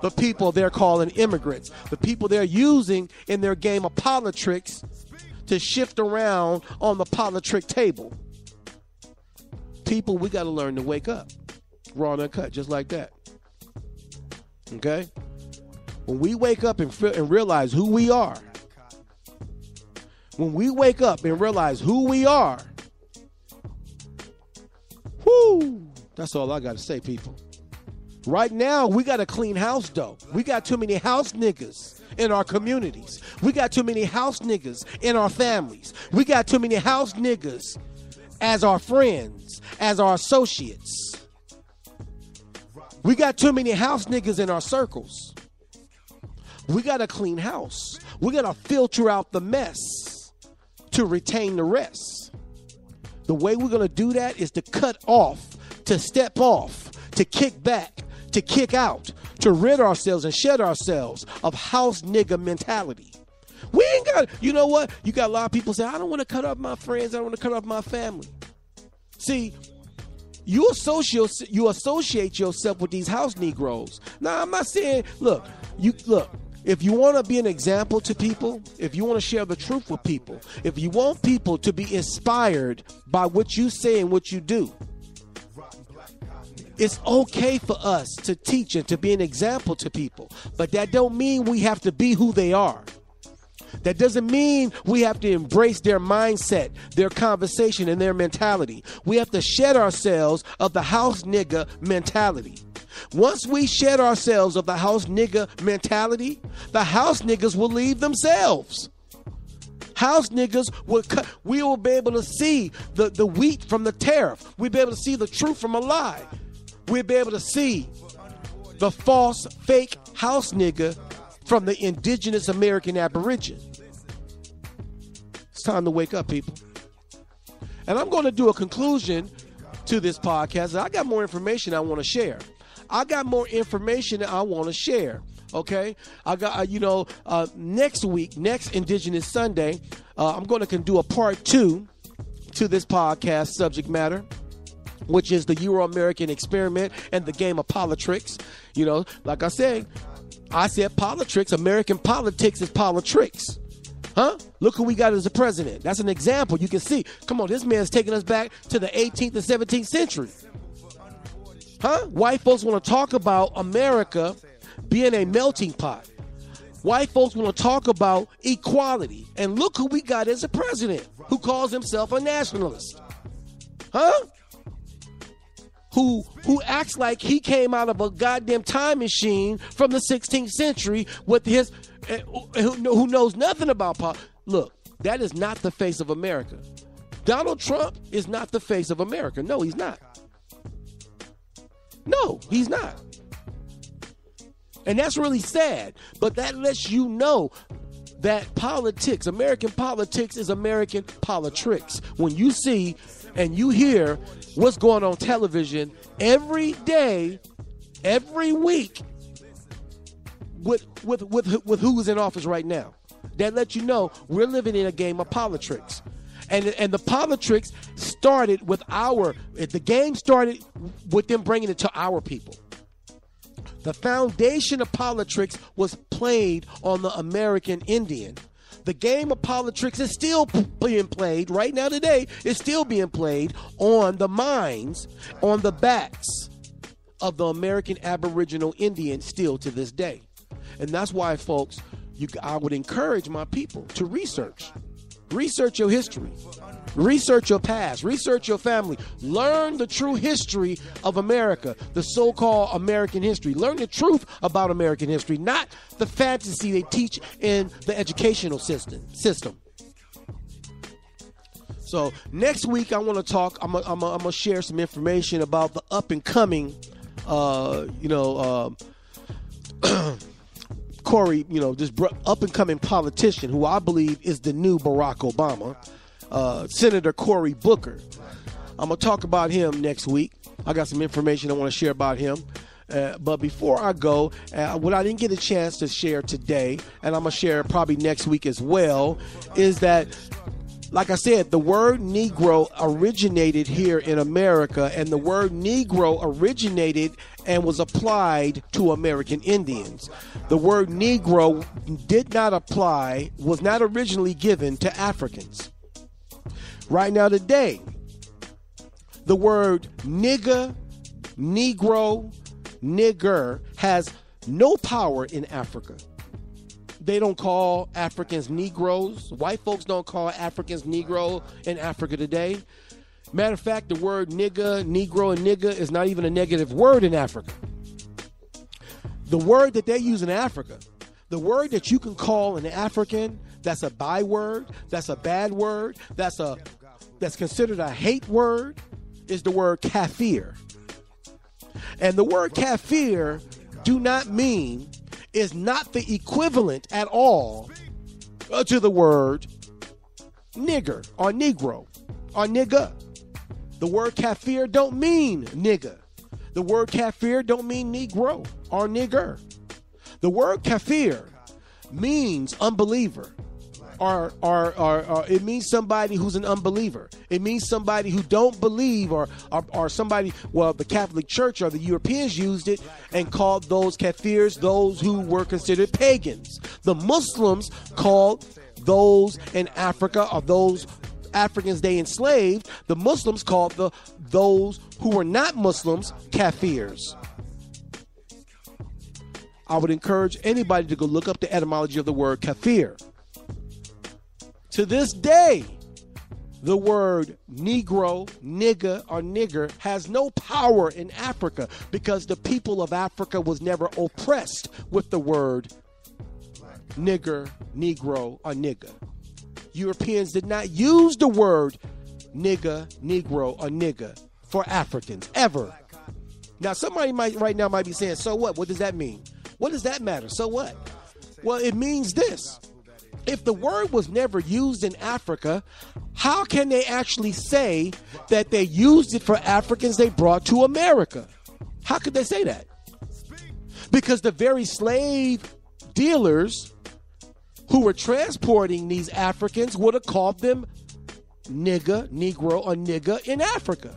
the people they're calling immigrants. The people they're using in their game of Poli-Tricks to shift around on the Poli-Trick table. People, we got to learn to wake up. Raw and uncut, just like that. Okay? When we wake up and realize who we are, that's all I got to say, people. Right now, we got a clean house, though. We got too many house niggas in our communities. We got too many house niggas in our families. We got too many house niggas as our friends, as our associates. We got too many house niggas in our circles. We got to clean house. We got to filter out the mess to retain the rest. The way we're going to do that is to cut off, to step off, to kick back, to kick out, to rid ourselves and shed ourselves of house nigga mentality. We ain't got, you know what? You got a lot of people say, I don't want to cut off my friends. I don't want to cut off my family. See, you associate yourself with these house Negroes. Now, I'm not saying, look, if you want to be an example to people, if you want to share the truth with people, if you want people to be inspired by what you say and what you do, it's okay for us to teach and to be an example to people. But that don't mean we have to be who they are. That doesn't mean we have to embrace their mindset, their conversation, and their mentality. We have to shed ourselves of the house nigga mentality. Once we shed ourselves of the house nigga mentality, the house niggas will leave themselves. House niggas we will be able to see the wheat from the tariff. We'll be able to see the truth from a lie. We'll be able to see the false, fake house nigga from the indigenous American Aborigine. It's time to wake up, people. And I'm going to do a conclusion to this podcast. I got more information I want to share. Okay, I got next week, next Indigenous Sunday, I'm going to do a part 2 to this podcast subject matter, which is the Euro-American experiment and the game of Poli-Tricks. You know, like I said Poli-Tricks. American politics is Poli-Tricks. Huh? Look who we got as a president. That's an example. You can see. Come on, this man's taking us back to the 18th and 17th century. Huh? White folks want to talk about America being a melting pot. White folks want to talk about equality. And look who we got as a president who calls himself a nationalist. Huh? Who acts like he came out of a goddamn time machine from the 16th century with his, who knows nothing about politics. Look, that is not the face of America. Donald Trump is not the face of America. No, he's not. No, he's not. And that's really sad. But that lets you know that politics, American politics, is American Poli-Tricks. When you see and you hear what's going on television every day, every week with who's in office right now, that lets you know we're living in a game of Poli-Tricks. And the Poli-Tricks started with the game started with them bringing it to our people. The foundation of Poli-Tricks was played on the American Indian. The game of Poli-Tricks is still being played right now today. It's still being played on the minds, on the backs of the American Aboriginal Indian still to this day. And that's why, folks, I would encourage my people to research. Research your history. Research your past. Research your family. Learn the true history of America, the so-called American history. Learn the truth about American history, not the fantasy they teach in the educational system. So next week I want to talk. I'm gonna share some information about the up and coming, Corey, this up-and-coming politician who I believe is the new Barack Obama, Senator Cory Booker. I'm going to talk about him next week. I got some information I want to share about him. But before I go, what I didn't get a chance to share today, and I'm going to share probably next week as well, is that, like I said, the word Negro originated here in America, and the word Negro originated and was applied to American Indians. The word Negro did not apply, was not originally given to Africans. Right now today, the word nigga, Negro, nigger has no power in Africa. They don't call Africans Negroes. White folks don't call Africans Negro in Africa today. Matter of fact, the word nigga, Negro, and nigga is not even a negative word in Africa. The word that they use in Africa, the word that you can call an African, that's a byword, that's a bad word, that's considered a hate word, is the word kafir. And the word kafir is not the equivalent at all to the word nigger or negro or nigga. The word kafir don't mean nigga. The word kafir don't mean negro or nigger. The word kafir means unbeliever. Or it means somebody who's an unbeliever. It means somebody who don't believe or somebody, well, the Catholic Church or the Europeans used it and called those kafirs those who were considered pagans. The Muslims called those in Africa or those Africans they enslaved, the Muslims called those who were not Muslims kafirs. I would encourage anybody to go look up the etymology of the word kafir. To this day, the word Negro, nigga, or nigger has no power in Africa because the people of Africa was never oppressed with the word nigger, Negro, or nigga. Europeans did not use the word nigga, Negro, or nigga for Africans, ever. Now, somebody right now might be saying, so what? What does that mean? What does that matter? So what? Well, it means this. If the word was never used in Africa, how can they actually say that they used it for Africans they brought to America? How could they say that? Because the very slave dealers who were transporting these Africans would have called them nigga, Negro, or nigga in Africa.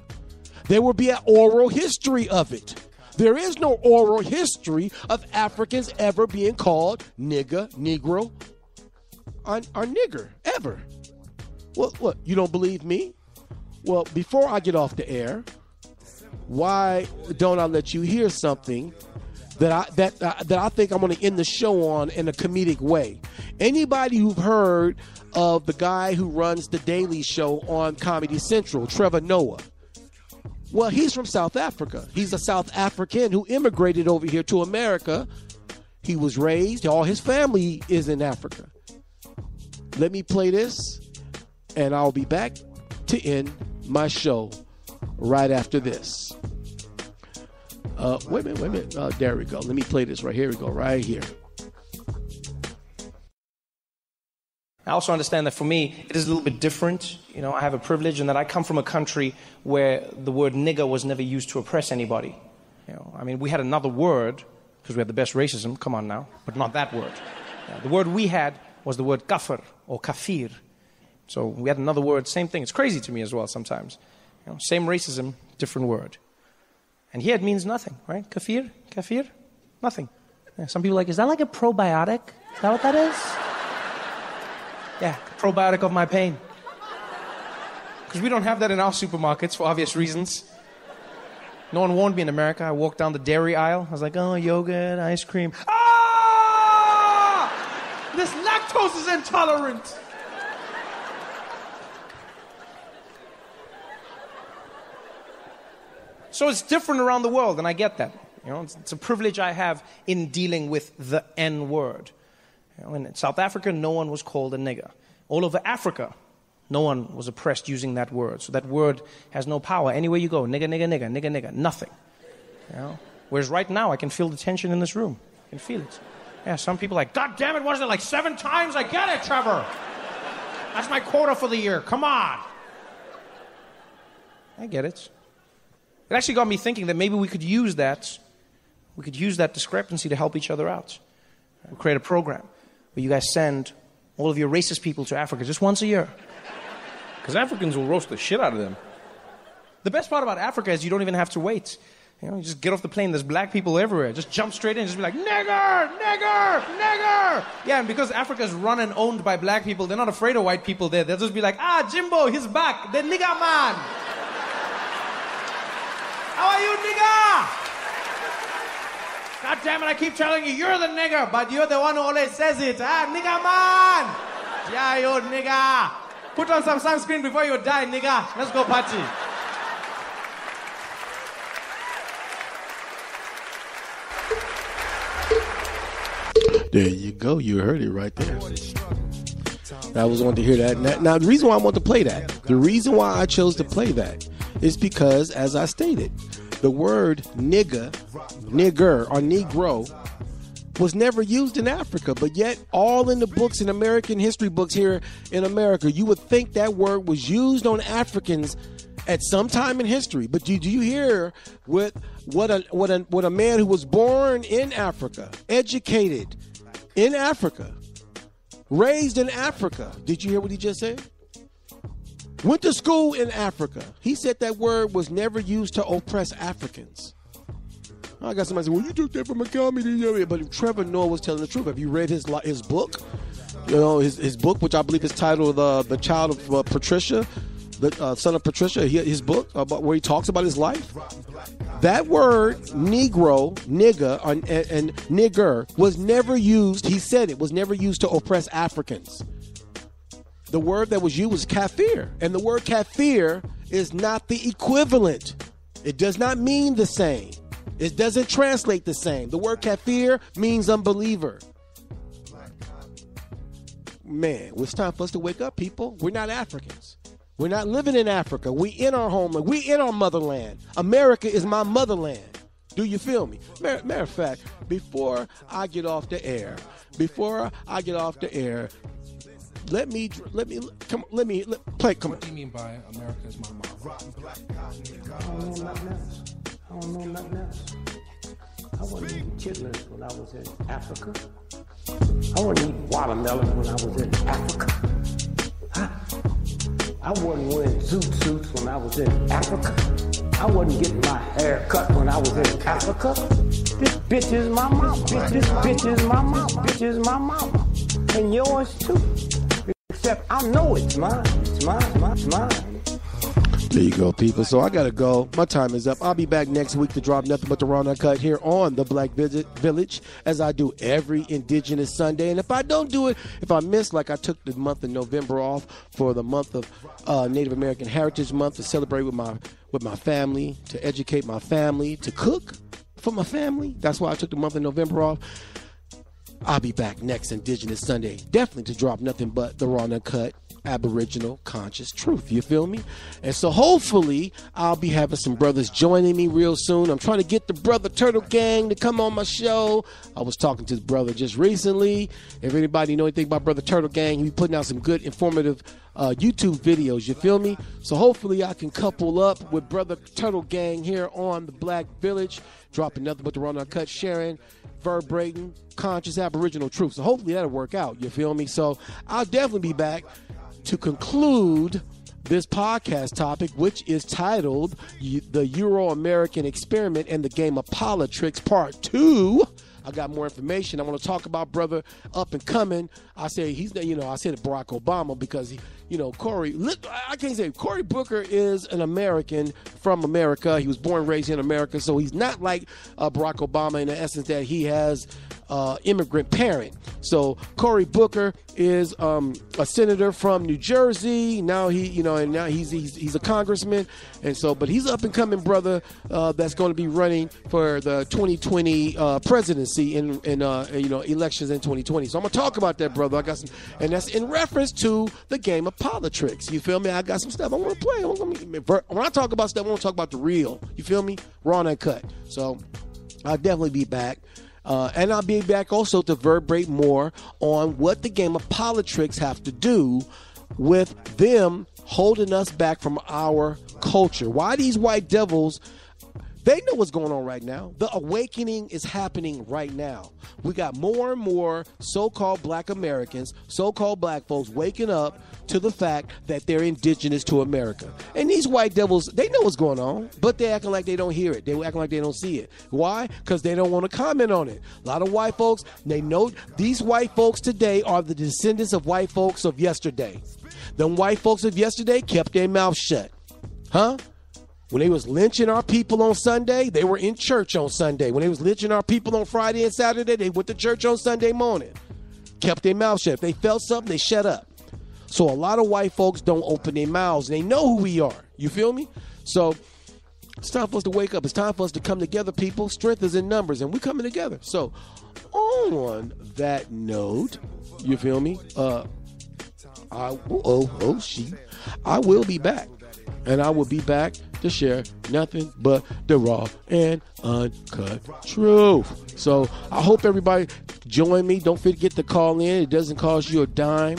There would be an oral history of it. There is no oral history of Africans ever being called nigga, Negro, or nigger, ever. Well, what, you don't believe me? Well, before I get off the air, why don't I let you hear something that I think I'm going to end the show on in a comedic way? Anybody who've heard of the guy who runs the Daily Show on Comedy Central, Trevor Noah? Well, he's from South Africa. He's a South African who immigrated over here to America. He was raised, all his family is in Africa. Let me play this, and I'll be back to end my show right after this. Wait a minute. There we go. Let me play this right here. We go right here. I also understand that for me, it is a little bit different. You know, I have a privilege in that I come from a country where the word nigger was never used to oppress anybody. You know, I mean, we had another word, because we have the best racism, come on now, but not that word. Yeah, the word we had was the word kafir or kafir. So we had another word, same thing. It's crazy to me as well sometimes. You know, same racism, different word. And here it means nothing, right? Kafir, nothing. Yeah, some people are like, is that like a probiotic? Is that what that is? Yeah, probiotic of my pain. Because we don't have that in our supermarkets for obvious reasons. No one warned me in America. I walked down the dairy aisle. I was like, oh, yogurt, ice cream. Ah! This lactose is intolerant. So it's different around the world, and I get that. You know, it's a privilege I have in dealing with the N word. You know, in South Africa, no one was called a nigger. All over Africa, no one was oppressed using that word. So that word has no power. Anywhere you go, nigger, nigger, nigger, nigger, nigger, nothing. You know? Whereas right now, I can feel the tension in this room. I can feel it. Yeah, some people are like, God damn it, what is it, like 7 times? I get it, Trevor. That's my quota for the year. Come on. I get it. It actually got me thinking that maybe we could use that. We could use that discrepancy to help each other out. We'll create a program where you guys send all of your racist people to Africa just once a year. Because Africans will roast the shit out of them. The best part about Africa is you don't even have to wait. You know, you just get off the plane, there's black people everywhere. Just jump straight in and just be like, nigger, nigger, nigger. Yeah, and because Africa is run and owned by black people, they're not afraid of white people there. They'll just be like, Jimbo, he's back. The nigger man. How are you, nigger? God damn it, I keep telling you, you're the nigger, but you're the one who always says it. Nigger man. Yeah, you nigger. Put on some sunscreen before you die, nigger. Let's go party. There you go. You heard it right there. I was wanting to hear that. Now, the reason why I want to play that, the reason why I chose to play that is because, as I stated, The word nigger, or Negro was never used in Africa, but yet all in the books, in American history books here in America, you would think that word was used on Africans at some time in history. But do you hear what a man who was born in Africa, educated in Africa, raised in Africa, did you hear what he just said? Went to school in Africa. He said that word was never used to oppress Africans. I got somebody say, well, you took that from a comedy. But Trevor Noah was telling the truth. Have you read his book? You know, his book, which I believe is titled The Child of Patricia, the son of Patricia, his book about where he talks about his life. That word, Negro, nigger, and nigger was never used. He said it was never used to oppress Africans. The word that was used was kafir. And the word kafir is not the equivalent. It does not mean the same. It doesn't translate the same. The word kafir means unbeliever. Man, it's time for us to wake up, people. We're not Africans. We're not living in Africa. We in our homeland. We in our motherland. America is my motherland. Do you feel me? Matter of fact, before I get off the air, let me play. Come on. What do you mean by America is my mom? I don't know nothing else. I wasn't eating chitlins when I was in Africa. I wasn't eating watermelon when I was in Africa. I wasn't wearing zoot suits when I was in Africa. I wasn't getting my hair cut when I was in Africa. This bitch is my mama. This bitch is my mama. Bitch is my mama. And yours too. Except I know it's mine. It's mine. There you go, people. So I gotta go. My time is up. I'll be back next week to drop nothing but the raw and uncut here on the Black Village, as I do every Indigenous Sunday. And if I don't do it, if I miss, like I took the month of November off for the month of Native American Heritage Month to celebrate with my family, to educate my family, to cook for my family. That's why I took the month of November off. I'll be back next Indigenous Sunday, definitely to drop nothing but the raw and uncut Aboriginal conscious truth. You feel me? And so hopefully I'll be having some brothers joining me real soon. I'm trying to get the Brother Turtle Gang to come on my show. I was talking to the brother just recently. If anybody know anything about Brother Turtle Gang, he'll be putting out some good informative YouTube videos. You feel me? So hopefully I can couple up with Brother Turtle Gang here on the Black Village, dropping nothing but the raw and uncut, sharing, vibrating, conscious Aboriginal truth. So hopefully that'll work out. You feel me? So I'll definitely be back to conclude this podcast topic, which is titled The Euro-American Experiment and the Game of Poli-Tricks Part 2. I got more information. I want to talk about brother up and coming. I say I said Barack Obama because Cory Booker is an American from America. He was born and raised in America, so he's not like Barack Obama in the essence that he has immigrant parent. So Cory Booker is a senator from New Jersey. Now he's a congressman, and so but he's up and coming brother that's going to be running for the 2020 presidency in elections in 2020. So I'm gonna talk about that, brother. I got some, and that's in reference to the game of Poli-Tricks. You feel me? I got some stuff I want to play. When I talk about stuff, I want to talk about the real. You feel me? Raw and uncut. So I'll definitely be back. And I'll be back also to verbrate more on what the game of Poli-Tricks have to do with them holding us back from our culture. Why these white devils, they know what's going on right now. The awakening is happening right now. We got more and more so-called black Americans, so-called black folks waking up to the fact that they're indigenous to America. And these white devils, they know what's going on, but they acting like they don't hear it. They acting like they don't see it. Why? Because they don't want to comment on it. A lot of white folks, they know these white folks today are the descendants of white folks of yesterday. Them white folks of yesterday kept their mouth shut. Huh? When they was lynching our people on Sunday, they were in church on Sunday. When they was lynching our people on Friday and Saturday, they went to church on Sunday morning. Kept their mouth shut. If they felt something, they shut up. So a lot of white folks don't open their mouths. They know who we are. You feel me? So it's time for us to wake up. It's time for us to come together, people. Strength is in numbers, and we're coming together. So on that note, you feel me? I will be back And I will be back to share nothing but the raw and uncut truth. So I hope everybody join me. Don't forget to call in. It doesn't cost you a dime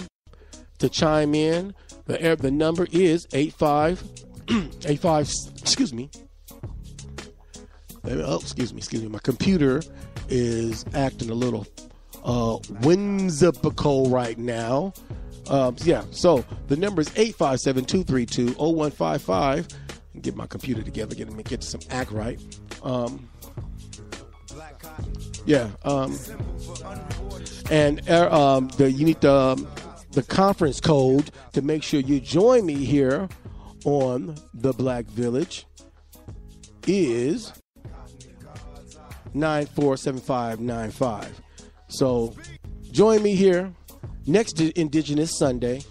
to chime in. The number is 85, excuse me. Oh, excuse me. My computer is acting a little whimsical right now. So the number is 857-232-0155. Get my computer together, get some act right. You need the conference code to make sure you join me here on the Black Village is 947595. So join me here next to Indigenous Sunday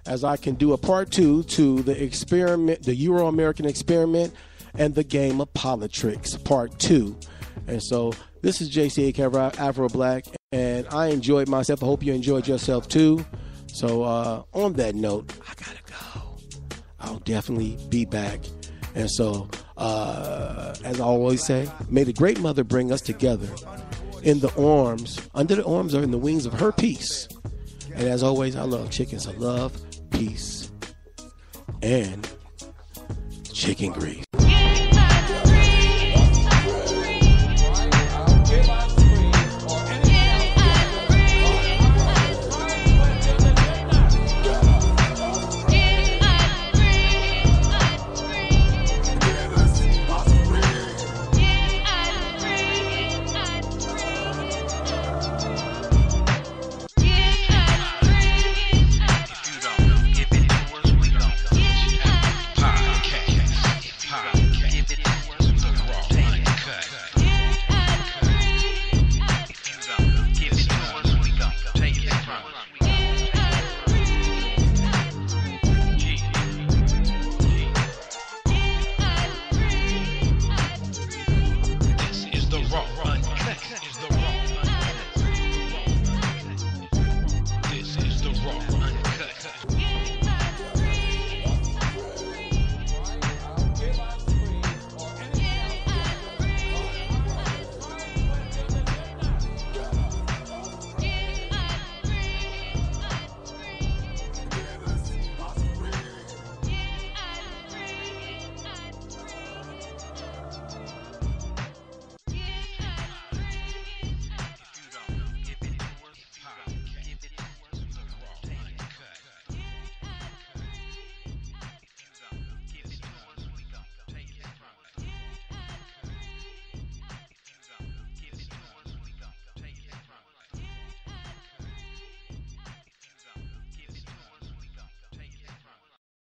as I can do a part 2 to the experiment, the Euro-American experiment and the game of Poli-Tricks, part 2. And so this is JC Afro Black, and I enjoyed myself. I hope you enjoyed yourself too. So on that note, I gotta go. I'll definitely be back. And so, as I always say, may the Great Mother bring us together in the arms, under the arms or in the wings of her peace. And as always, I love chickens. I love peace and chicken grease.